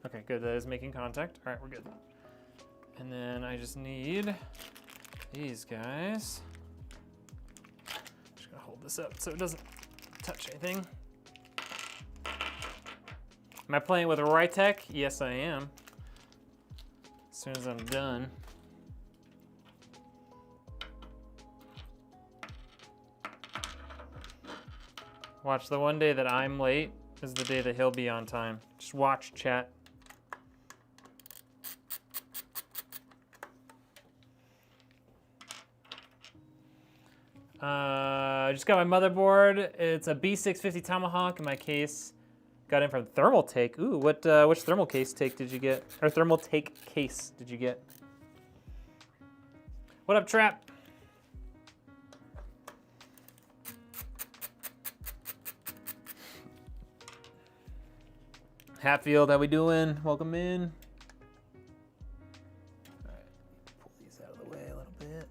Okay, good, that is making contact. All right, we're good. And then I just need these guys. Just gonna hold this up so it doesn't touch anything. Am I playing with a Rytech? Yes, I am. As soon as I'm done. Watch, the one day that I'm late is the day that he'll be on time. Just watch, chat. I just got my motherboard. It's a B650 Tomahawk in my case. Got in from Thermal Take. Ooh, which Thermal Case take did you get? Or Thermal Take case did you get? What up, Trap? Hatfield, how we doing? Welcome in. All right, pull these out of the way a little bit.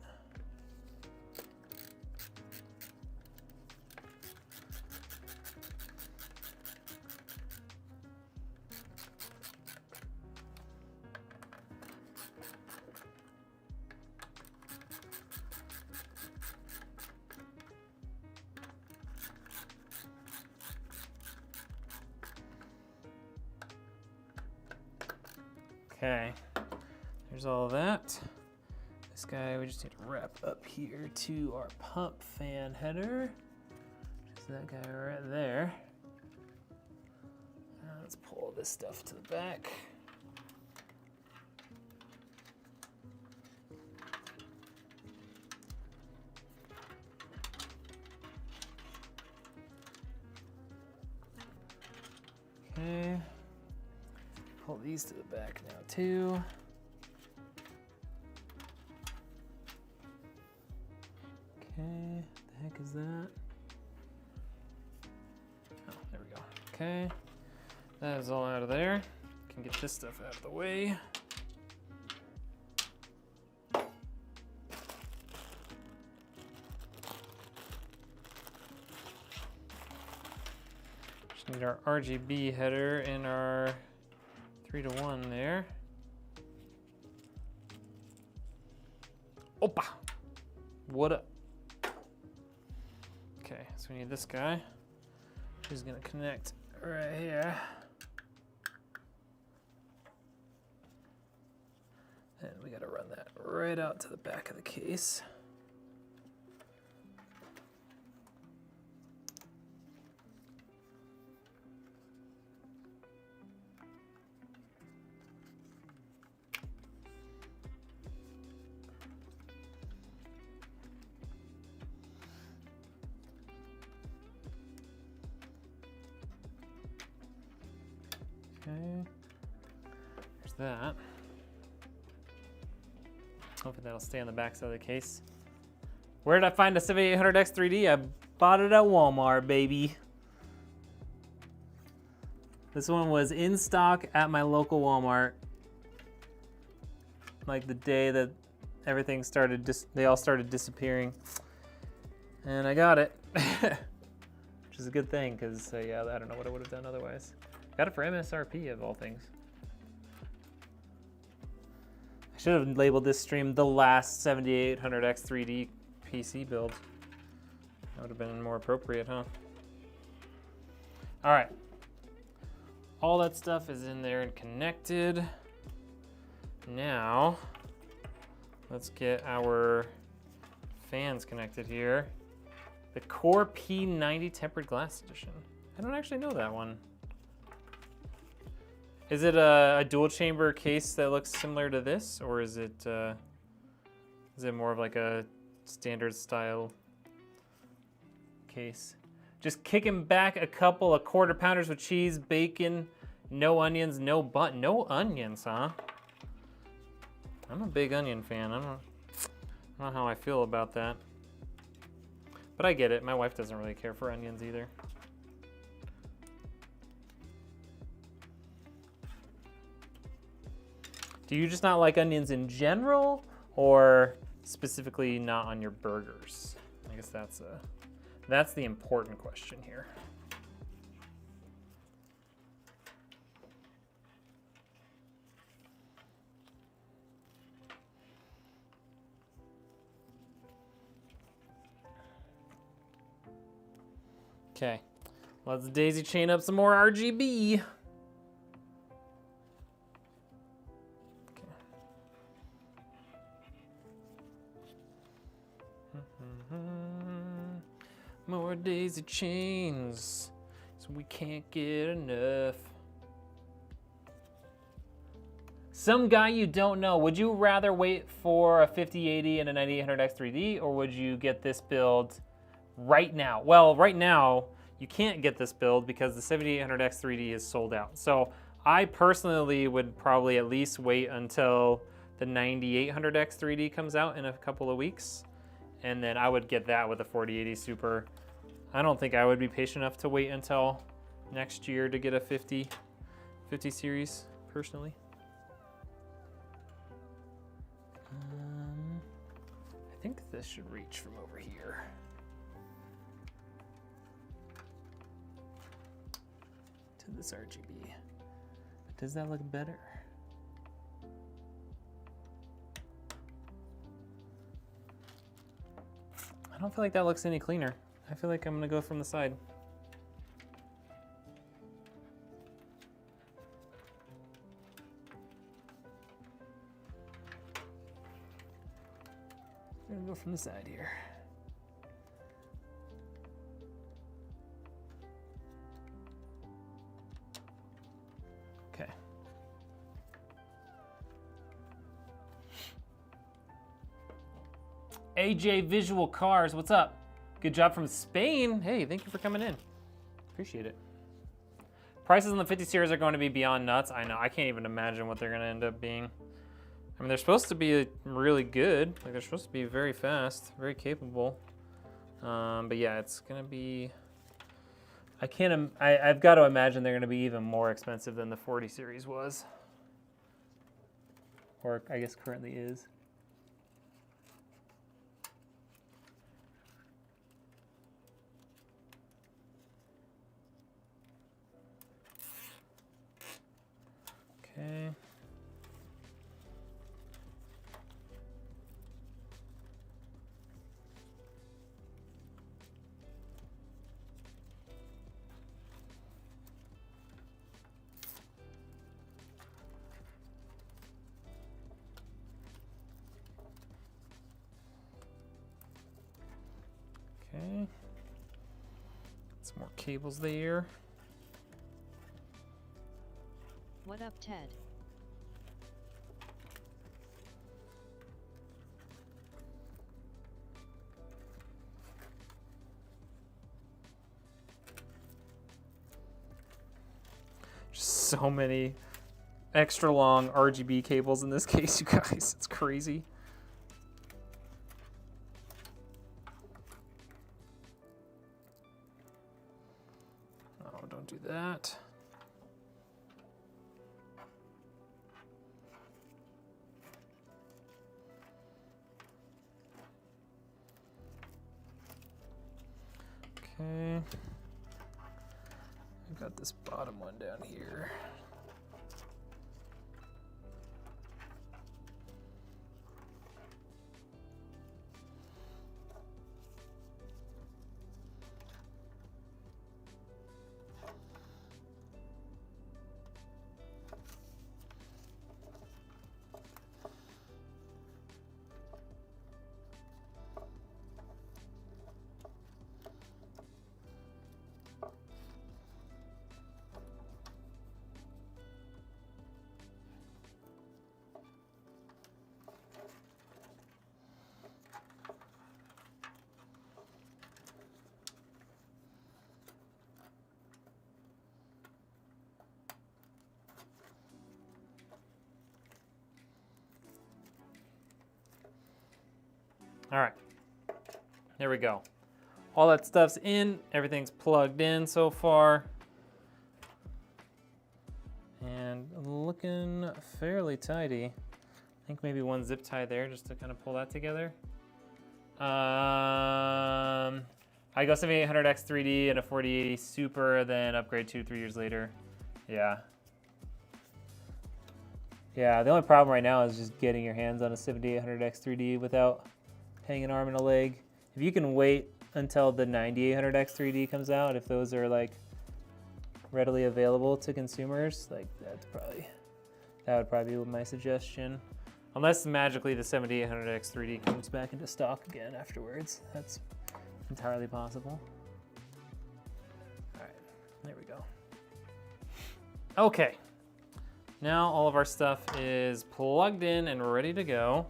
Okay, there's all of that. This guy, we just need to wrap up here to our pump fan header. Just that guy right there. Now let's pull this stuff to the back. Okay. Pull these to the back now too. Okay, the heck is that? Oh, there we go. Okay, that is all out of there. Can get this stuff out of the way. Just need our RGB header and our 3-to-1 there. Opa! What up? Okay, so we need this guy. He's gonna connect right here. And we gotta run that right out to the back of the case. Okay, there's that. Hopefully that'll stay on the back side of the case. Where did I find a 7800X 3D? I bought it at Walmart, baby. This one was in stock at my local Walmart. Like the day that everything started, they all started disappearing. And I got it. which is a good thing because yeah, I don't know what I would have done otherwise. Got it for MSRP of all things. I should have labeled this stream the last 7800X 3D PC build. That would have been more appropriate, huh? All right. All that stuff is in there and connected. Now, let's get our fans connected here. The Core P90 Tempered Glass Edition. I don't actually know that one. Is it a dual chamber case that looks similar to this, or is it more of like a standard style case? Just kicking back a couple of quarter pounders with cheese, bacon, no onions, no bun. No onions, huh? I'm a big onion fan. I don't know how I feel about that. But I get it. My wife doesn't really care for onions either. Do you just not like onions in general, or specifically not on your burgers? I guess that's the important question here. Okay, let's daisy chain up some more RGB. More daisy chains, so we can't get enough. Some guy you don't know, would you rather wait for a 5080 and a 9800X 3D, or would you get this build right now? Well, right now, you can't get this build because the 7800X 3D is sold out. So I personally would probably at least wait until the 9800X 3D comes out in a couple of weeks. And then I would get that with a 4080 Super. I don't think I would be patient enough to wait until next year to get a 50 series, personally. I think this should reach from over here. To this RGB. Does that look better? I don't feel like that looks any cleaner. I feel like I'm gonna go from the side. I'm gonna go from the side here. Okay. AJ Visual Cars, what's up? Good job from Spain. Hey, thank you for coming in. Appreciate it. Prices on the 50 series are going to be beyond nuts. I know, I can't even imagine what they're gonna end up being. I mean, they're supposed to be really good. Like, they're supposed to be very fast, very capable. But yeah, it's gonna be, I've got to imagine they're gonna be even more expensive than the 40 series was. Or I guess currently is. Okay. Okay. Some more cables there. What up, Ted? So many extra long RGB cables in this case, you guys. It's crazy. Oh, don't do that. Okay. I've got this bottom one down here. All right, there we go. All that stuff's in, everything's plugged in so far. And looking fairly tidy. I think maybe one zip tie there just to kind of pull that together. I go 7800X 3D and a 4080 Super, then upgrade 2-3 years later. Yeah. Yeah, the only problem right now is just getting your hands on a 7800X 3D without paying an arm and a leg. If you can wait until the 9800X 3D comes out, if those are like readily available to consumers, like that would probably be my suggestion. Unless magically the 7800X 3D comes back into stock again afterwards. That's entirely possible. All right, there we go. Okay, now all of our stuff is plugged in and ready to go.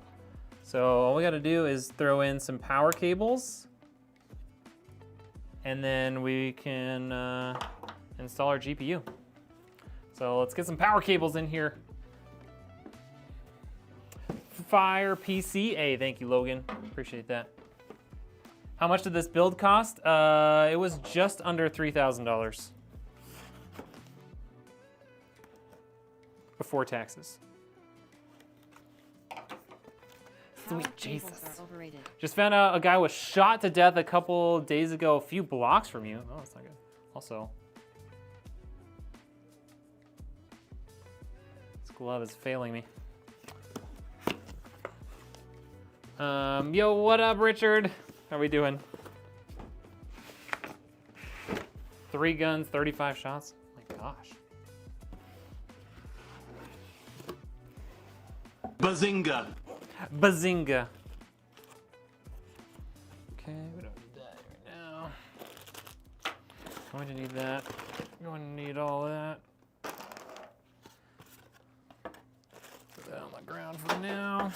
So all we gotta do is throw in some power cables, and then we can install our GPU. So let's get some power cables in here. Fire PCA, thank you, Logan, appreciate that. How much did this build cost? It was just under $3,000 before taxes. Sweet Jesus. Just found out a guy was shot to death a couple days ago, a few blocks from you. Oh, that's not good. Also, this glove is failing me. Yo, what up, Richard? How we doing? 3 guns, 35 shots. Oh my gosh. Bazinga. Bazinga. Okay, we don't need that right now. Going to need that. Going to need all that. Put that on the ground for now.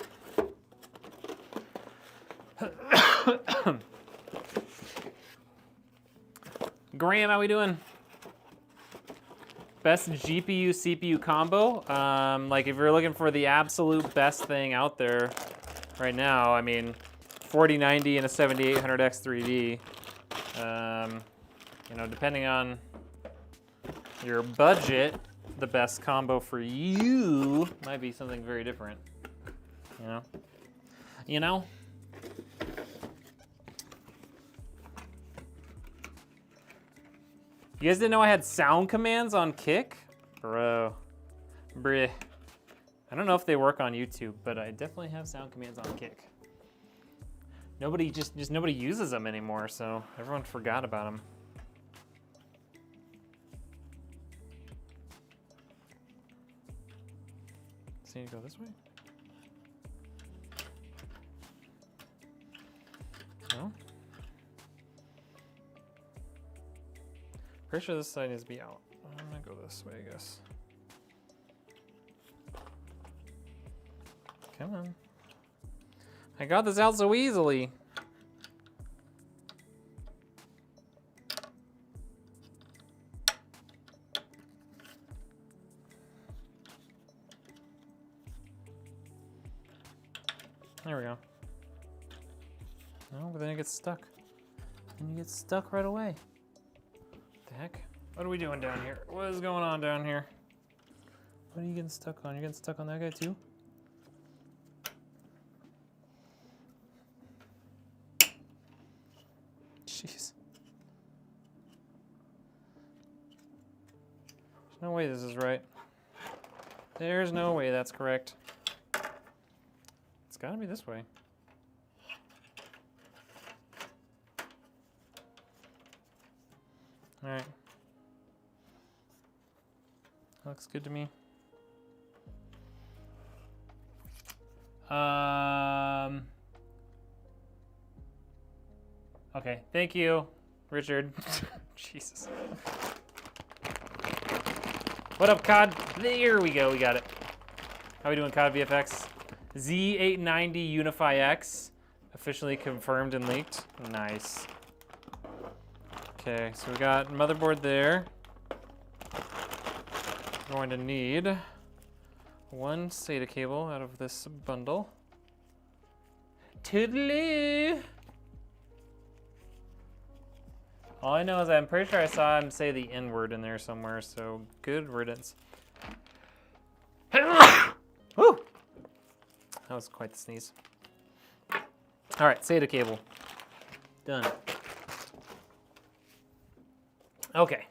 Graham, how we doing? Best GPU CPU combo. Like if you're looking for the absolute best thing out there right now, I mean, 4090 and a 7800X 3D. You know, depending on your budget, the best combo for you might be something very different. You know? You know? You guys didn't know I had sound commands on Kick? Bro. Bruh. I don't know if they work on YouTube, but I definitely have sound commands on Kick. Nobody just nobody uses them anymore, so everyone forgot about them. So you go this way? No? Pretty sure this side needs to be out. I'm gonna go this way, I guess. Come on. I got this out so easily. There we go. No, but then it gets stuck. And you get stuck right away. What the heck? What are we doing down here? What is going on down here? What are you getting stuck on? You're getting stuck on that guy too? Jeez. No way this is right. There's no way that's correct. It's gotta be this way. All right. Looks good to me. Okay, thank you, Richard. Jesus. What up, COD? There we go, we got it. How we doing, COD VFX? Z890 Unify X, officially confirmed and leaked. Nice. Okay, so we got motherboard there. We're going to need one SATA cable out of this bundle. Toodaloo! All I know is I'm pretty sure I saw him say the N word in there somewhere, so good riddance. Woo! That was quite the sneeze. All right, SATA cable. Done. Okay.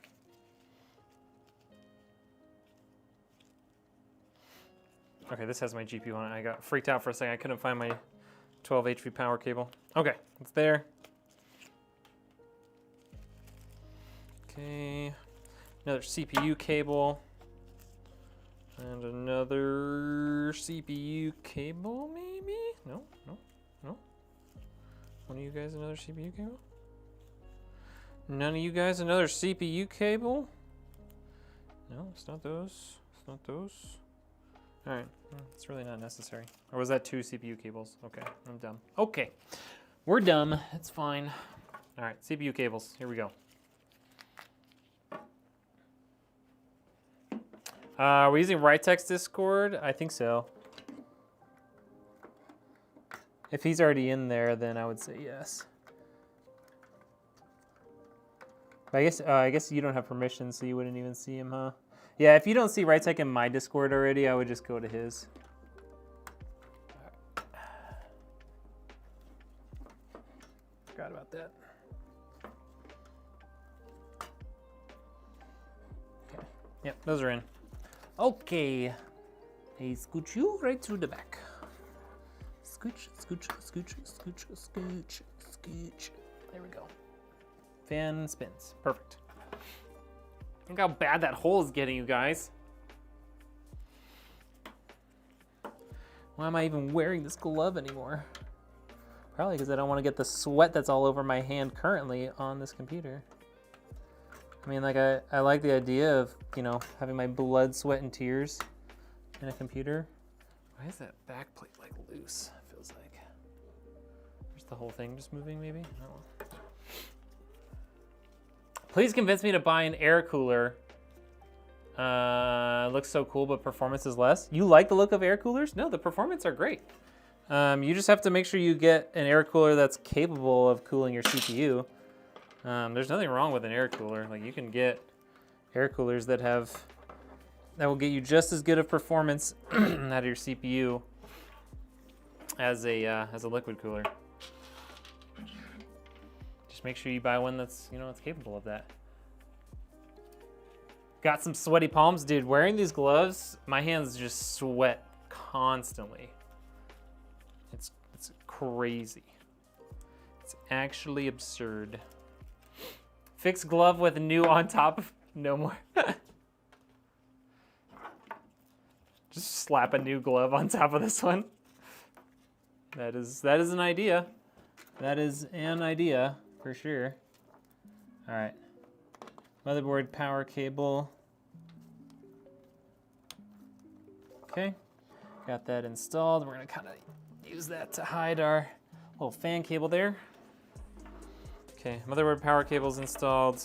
Okay, this has my GPU on it. I got freaked out for a second. I couldn't find my 12 HP power cable. Okay, it's there. Okay, another CPU cable. And another CPU cable, maybe? No. One of you guys another CPU cable? None of you guys another CPU cable? No, it's not those. It's not those. All right, well, it's really not necessary. Or was that 2 CPU cables? Okay, I'm dumb. Okay, we're dumb. It's fine. All right, CPU cables. Here we go. Are we using RTX Discord? I think so. If he's already in there, then I would say yes. But I guess you don't have permission, so you wouldn't even see him, huh? Yeah, if you don't see RightTech in my Discord already, I would just go to his. Forgot about that. Okay. Yep, those are in. Okay. Hey, scooch you right through the back. Scooch, scooch, scooch, scooch, scooch, scooch. There we go. Fan spins. Perfect. Look how bad that hole is getting, you guys. Why am I even wearing this glove anymore? Probably because I don't want to get the sweat that's all over my hand currently on this computer. I mean, like, I like the idea of, you know, having my blood, sweat, and tears in a computer. Why is that back plate, like, loose? It feels like. Is the whole thing just moving, maybe? I don't know. Please convince me to buy an air cooler. Looks so cool, but performance is less. You like the look of air coolers? No, the performance are great. You just have to make sure you get an air cooler that's capable of cooling your CPU. There's nothing wrong with an air cooler. Like, you can get air coolers that will get you just as good of performance out of your CPU as a liquid cooler. Just make sure you buy one that's, you know, it's capable of that. Got some sweaty palms. Dude, wearing these gloves, my hands just sweat constantly. It's crazy. It's actually absurd. Fixed glove with new on top of, no more. Just slap a new glove on top of this one. That is an idea. That is an idea for sure. All right. Motherboard power cable. Okay. Got that installed. We're gonna kind of use that to hide our little fan cable there. Okay, motherboard power cable's installed.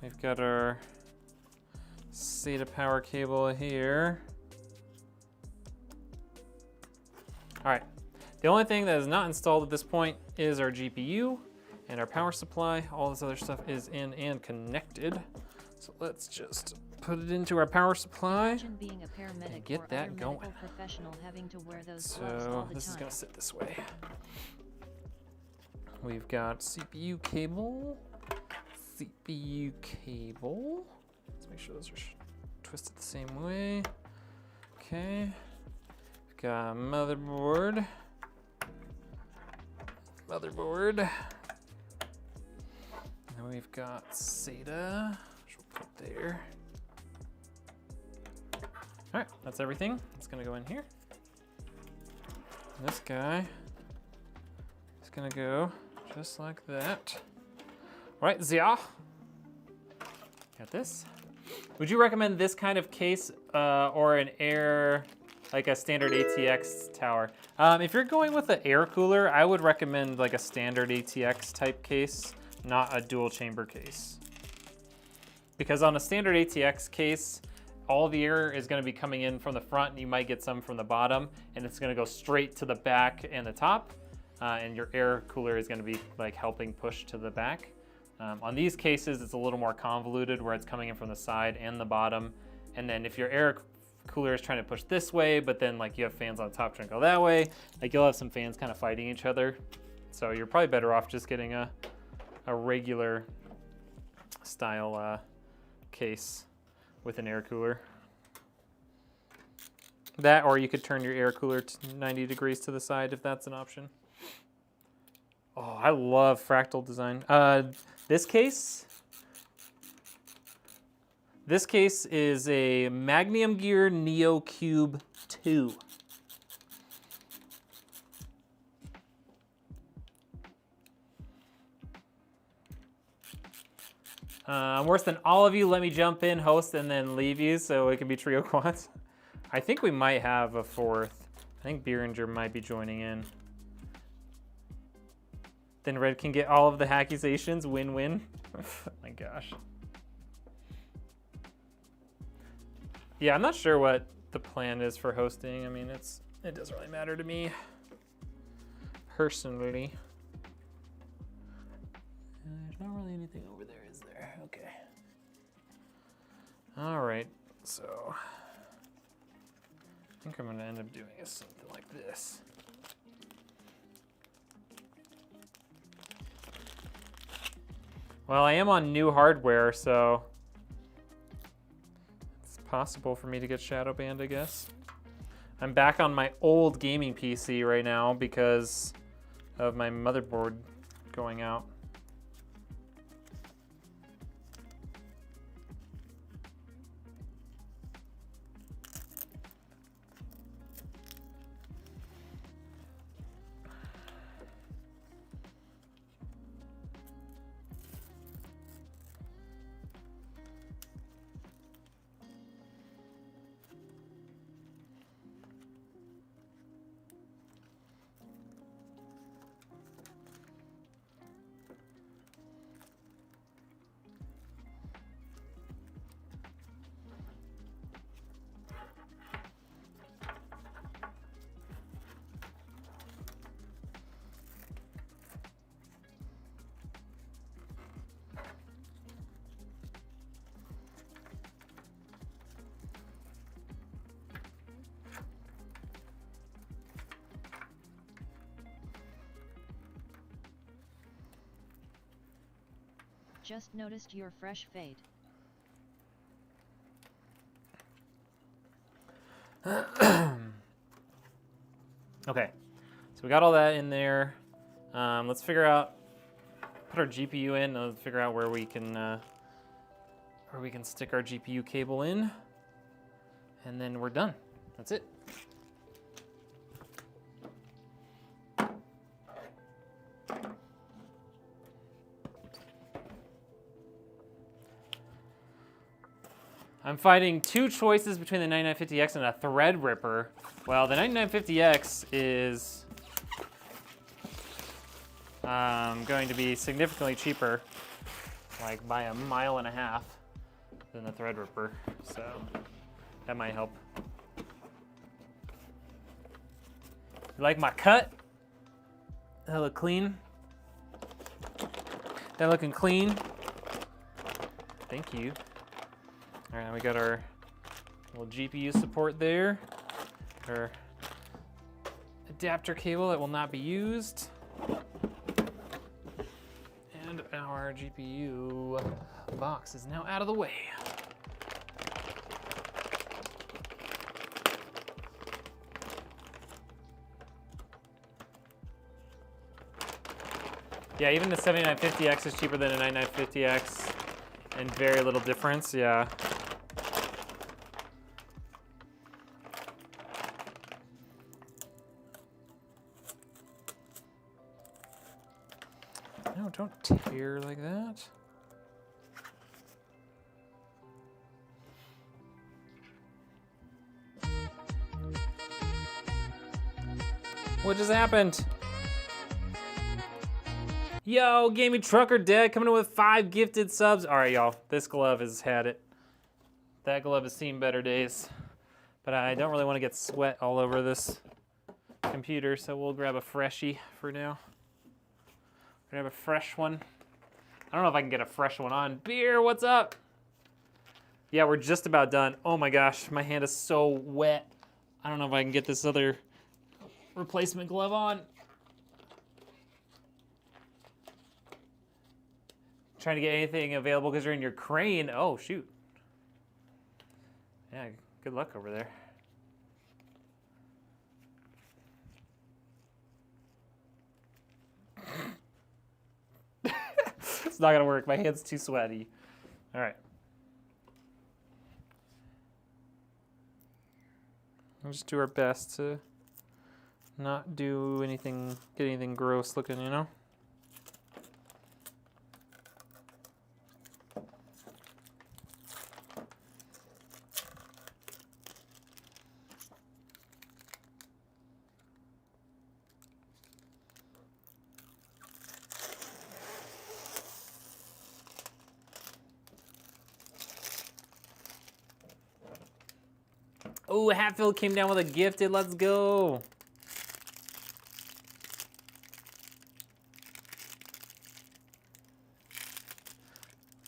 We've got our SATA power cable here. All right, the only thing that is not installed at this point is our GPU and our power supply. All this other stuff is in and connected. So let's just put it into our power supply Imagine being a paramedic and get or that other going. medical professional having to wear those gloves all So the this is time. gonna sit this way. We've got CPU cable, CPU cable. Let's make sure those are twist it the same way. Okay. We've got motherboard. Motherboard. And then we've got SATA, which we'll put there. All right, that's everything. It's gonna go in here. This guy is gonna go just like that. All right, Zia. Got this. Would you recommend this kind of case or an air, like a standard ATX tower? If you're going with an air cooler, I would recommend like a standard ATX type case, not a dual chamber case. Because on a standard ATX case, all the air is gonna be coming in from the front, and you might get some from the bottom, and it's gonna go straight to the back and the top, and your air cooler is gonna be like helping push to the back. On these cases, it's a little more convoluted where it's coming in from the side and the bottom. And then if your air cooler is trying to push this way, but then like you have fans on top trying to go that way, like you'll have some fans kind of fighting each other. So you're probably better off just getting a regular style case with an air cooler. That, or you could turn your air cooler to 90 degrees to the side if that's an option. Oh, I love fractal design. This case is a Magnum Gear Neo Cube 2. I'm worse than all of you. Let me jump in, host, and then leave you so it can be trio quads. I think we might have a fourth. I think Beeringer might be joining in. Then Red can get all of the accusations, win-win. Oh my gosh. Yeah, I'm not sure what the plan is for hosting. I mean, it doesn't really matter to me personally. There's not really anything over there, is there? Okay. All right, so I think I'm gonna end up doing something like this. Well, I am on new hardware, so it's possible for me to get shadow banned, I guess. I'm back on my old gaming PC right now because of my motherboard going out. Just noticed your fresh fade. Okay, so we got all that in there. Let's figure out, put our GPU in, and let's figure out where we can stick our GPU cable in, and then we're done. That's it. I'm fighting two choices between the 9950X and a Threadripper. Well, the 9950X is going to be significantly cheaper, like by 1.5 miles than the Threadripper, so that might help. You like my cut? That look clean? That looking clean? Thank you. All right, now we got our little GPU support there. Our adapter cable that will not be used. And our GPU box is now out of the way. Yeah, even the 7950X is cheaper than a 9950X, and very little difference, yeah. No, don't tear like that. What just happened? Yo, Gaming Trucker Dead coming in with 5 gifted subs. All right, y'all, this glove has had it. That glove has seen better days. But I don't really want to get sweat all over this computer, so we'll grab a freshie for now. Grab a fresh one. I don't know if I can get a fresh one on. Beer, what's up? Yeah, we're just about done. Oh my gosh, my hand is so wet. I don't know if I can get this other replacement glove on. Trying to get anything available because you're in your crane. Oh, shoot. Yeah, good luck over there. It's not gonna work. My hand's too sweaty. All right. We'll just do our best to not do anything, get anything gross looking, you know? Oh, Hatfield came down with a gifted. Let's go.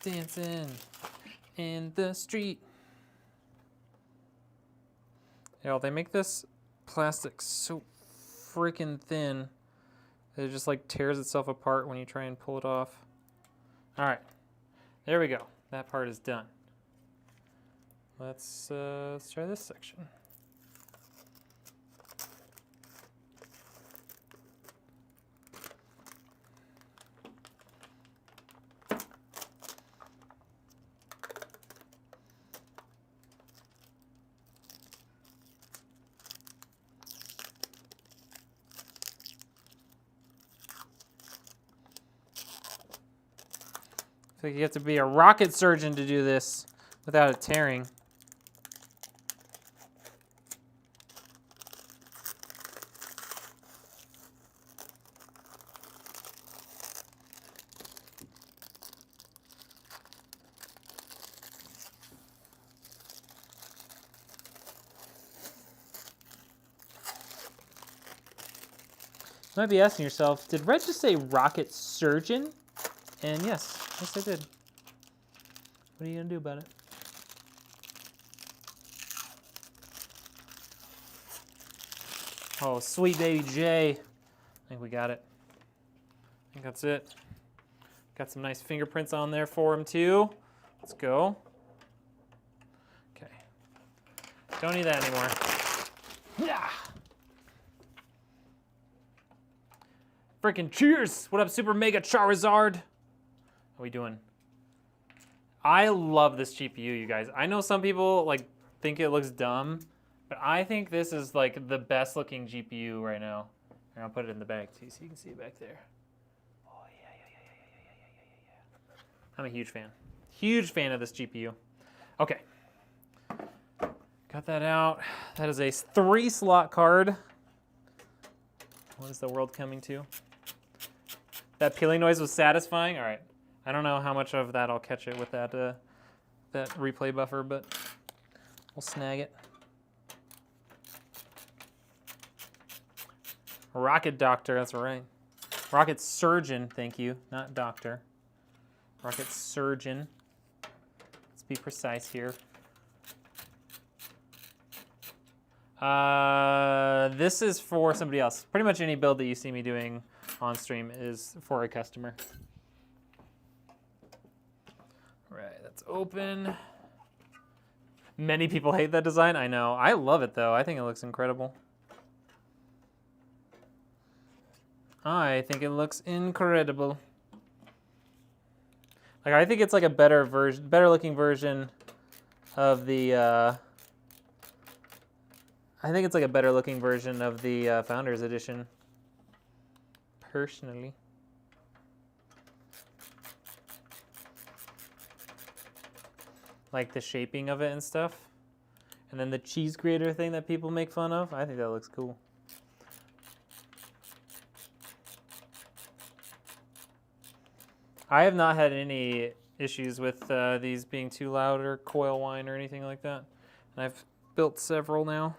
Dancing in the street. Yo, they make this plastic so freaking thin that it just like tears itself apart when you try and pull it off. All right, there we go. That part is done. Let's try this section. I feel like you have to be a rocket surgeon to do this without it tearing. You might be asking yourself, did Red just say rocket surgeon? And yes I did. What are you gonna do about it? Oh, sweet baby Jay. I think we got it. I think that's it. Got some nice fingerprints on there for him too. Let's go. Okay. Don't need that anymore. Yeah. Freaking cheers! What up, Super Mega Charizard? How we doing? I love this GPU, you guys. I know some people like think it looks dumb, but I think this is like the best looking GPU right now. And I'll put it in the bag too so you can see it back there. Oh yeah. I'm a huge fan. Huge fan of this GPU. Okay. Got that out. That is a 3-slot card. What is the world coming to? That peeling noise was satisfying. All right. I don't know how much of that I'll catch it with that that replay buffer, but we'll snag it. Rocket Doctor, that's right. Rocket Surgeon, thank you, not Doctor. Rocket Surgeon. Let's be precise here. This is for somebody else. Pretty much any build that you see me doing on stream is for a customer. Right, that's open. Many people hate that design, I know. I love it though, I think it looks incredible. I think it looks incredible. Like, I think it's like a better looking version of the, I think it's like a better looking version of the Founders Edition, personally. Like the shaping of it and stuff. And then the cheese grater thing that people make fun of. I think that looks cool. I have not had any issues with these being too loud or coil whine or anything like that. And I've built several now.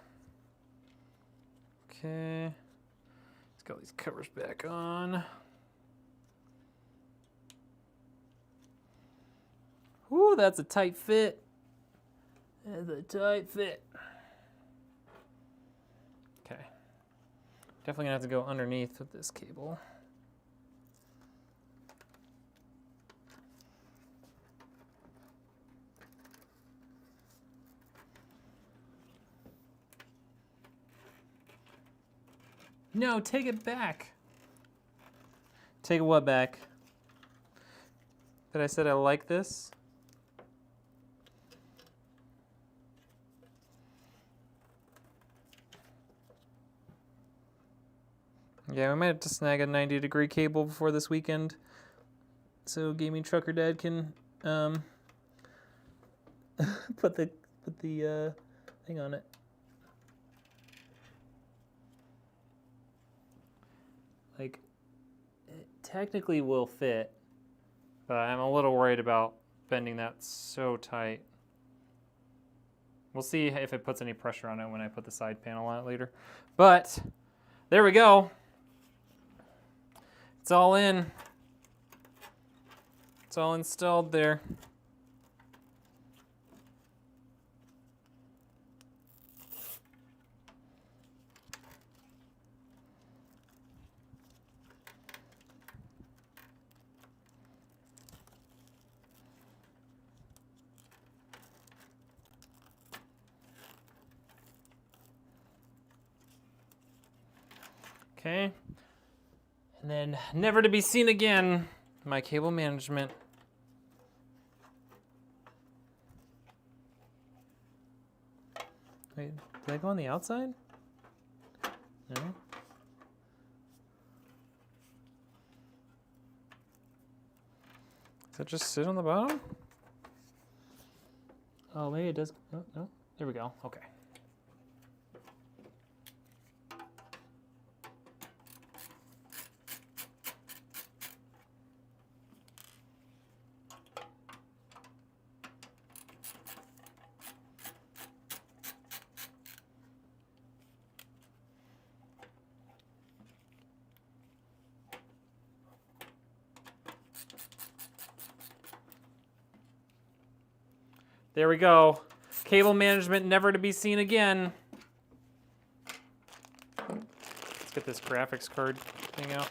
Okay. Let's get these covers back on. Whoo, that's a tight fit. That's a tight fit. Okay. Definitely gonna have to go underneath with this cable. No, take it back. Take what back? That I said I like this? Yeah, we might have to snag a 90-degree cable before this weekend, so Gaming Trucker Dad can put the thing on it. Like, it technically will fit, but I'm a little worried about bending that so tight. We'll see if it puts any pressure on it when I put the side panel on it later. But there we go. It's all in. It's all installed there. Okay. And then, never to be seen again, my cable management. Wait, did I go on the outside? No. Does that just sit on the bottom? Oh, maybe it does. Oh, no. There we go. Okay. There we go. Cable management never to be seen again. Let's get this graphics card thing out.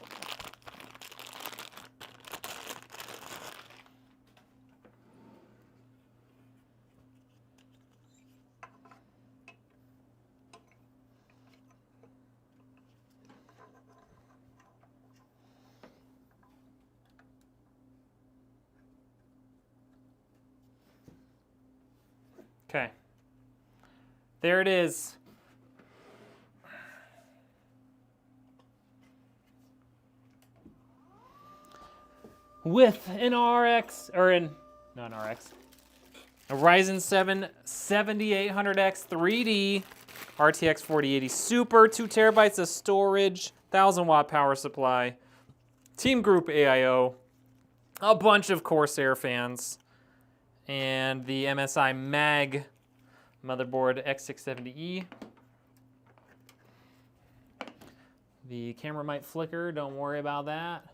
Okay, there it is. With an RX, or not an RX, a Ryzen 7 7800X 3D RTX 4080 Super, 2 terabytes of storage, 1000-watt power supply, Teamgroup AIO, a bunch of Corsair fans, and the MSI Mag motherboard X670E. The camera might flicker, don't worry about that.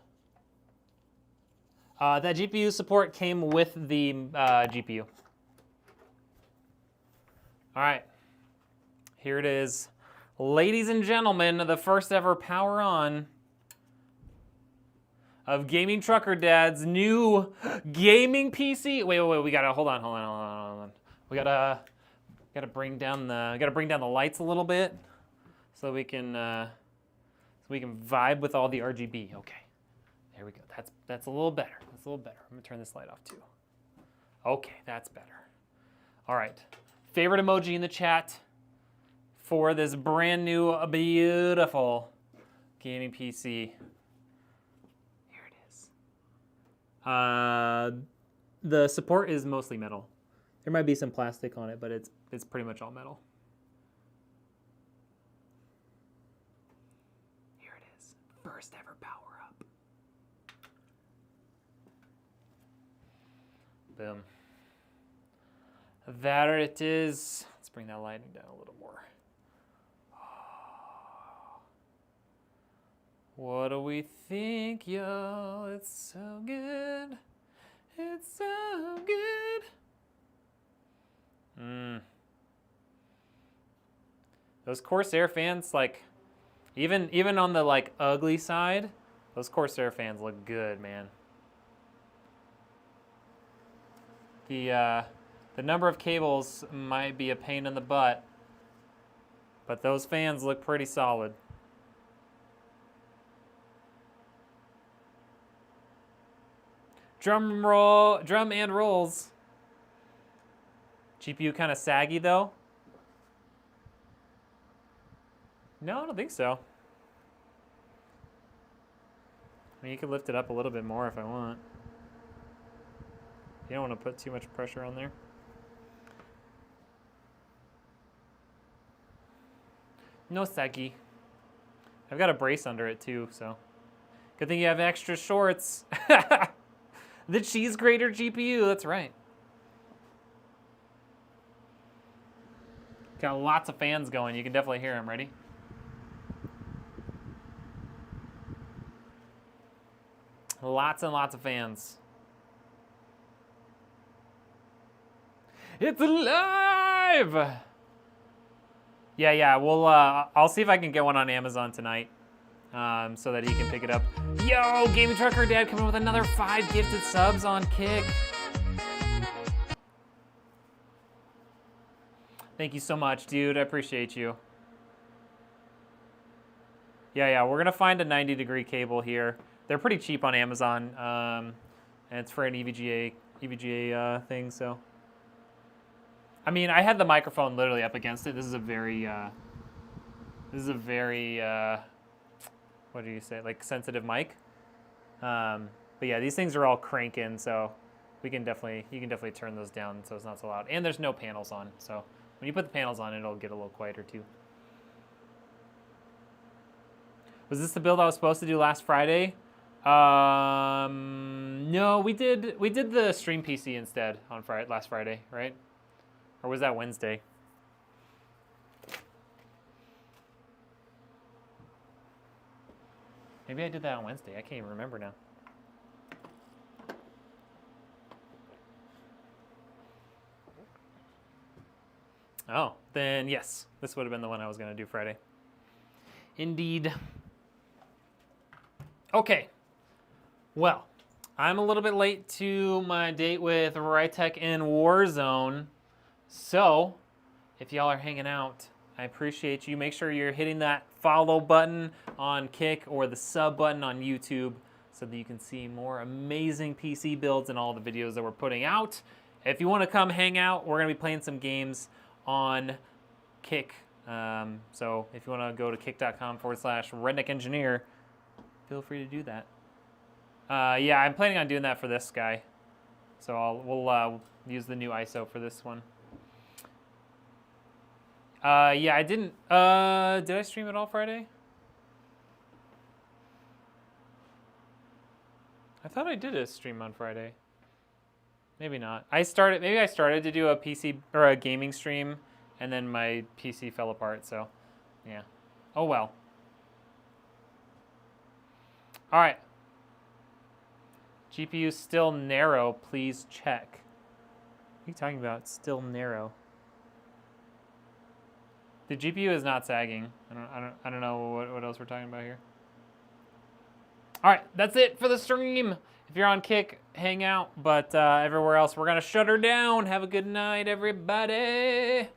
That GPU support came with the GPU. All right, here it is. Ladies and gentlemen, the first ever power on of Gaming Trucker Dad's new gaming PC. Wait, we gotta hold on. We gotta bring down the lights a little bit so we can vibe with all the RGB. Okay, there we go. That's a little better. That's a little better. I'm gonna turn this light off too. Okay, that's better. All right. Favorite emoji in the chat for this brand new, beautiful gaming PC. Here it is. The support is mostly metal. There might be some plastic on it, but it's pretty much all metal. Here it is. First ever power up. Boom. There it is. Let's bring that lighting down a little more. What do we think, y'all? It's so good. It's so good. Those Corsair fans, like, even on the like ugly side, those Corsair fans look good, man. The number of cables might be a pain in the butt, but those fans look pretty solid. Drum and rolls. GPU kind of saggy though. No, I don't think so. I mean, you could lift it up a little bit more if I want. You don't want to put too much pressure on there. No saggy. I've got a brace under it too, so. Good thing you have extra shorts. The cheese grater GPU, that's right. Got lots of fans going. You can definitely hear them. Ready? Lots and lots of fans. It's alive! Yeah, we'll, I'll see if I can get one on Amazon tonight so that he can pick it up. Yo, Gaming Trucker Dad coming with another 5 gifted subs on Kick. Thank you so much, dude. I appreciate you. Yeah, we're gonna find a 90-degree cable here. They're pretty cheap on Amazon, and it's for an EVGA thing, so. I mean, I had the microphone literally up against it. This is a very, what do you say, like sensitive mic. But yeah, these things are all cranking, so you can definitely turn those down so it's not so loud. And there's no panels on, so when you put the panels on, it'll get a little quieter too. Was this the build I was supposed to do last Friday? No, we did the stream PC instead on last Friday, right? Or was that Wednesday? Maybe I did that on Wednesday. I can't even remember now. Oh, then yes, this would have been the one I was going to do Friday. Indeed. Okay. Well, I'm a little bit late to my date with Rytech in Warzone. So, if y'all are hanging out, I appreciate you. Make sure you're hitting that follow button on Kick or the sub button on YouTube so that you can see more amazing PC builds and all the videos that we're putting out. If you want to come hang out, we're going to be playing some games on Kick. So if you want to go to kick.com/redneckengineer, feel free to do that. Yeah, I'm planning on doing that for this guy. So we'll use the new ISO for this one. Yeah, I didn't. Did I stream it all Friday? I thought I did a stream on Friday. Maybe not. Maybe I started to do a PC or a gaming stream, and then my PC fell apart. So, yeah. Oh well. All right. GPU still narrow. Please check. What are you talking about? Still narrow. The GPU is not sagging. I don't know what else we're talking about here. All right, that's it for the stream. If you're on Kick, hang out. But everywhere else, we're gonna shut her down. Have a good night, everybody.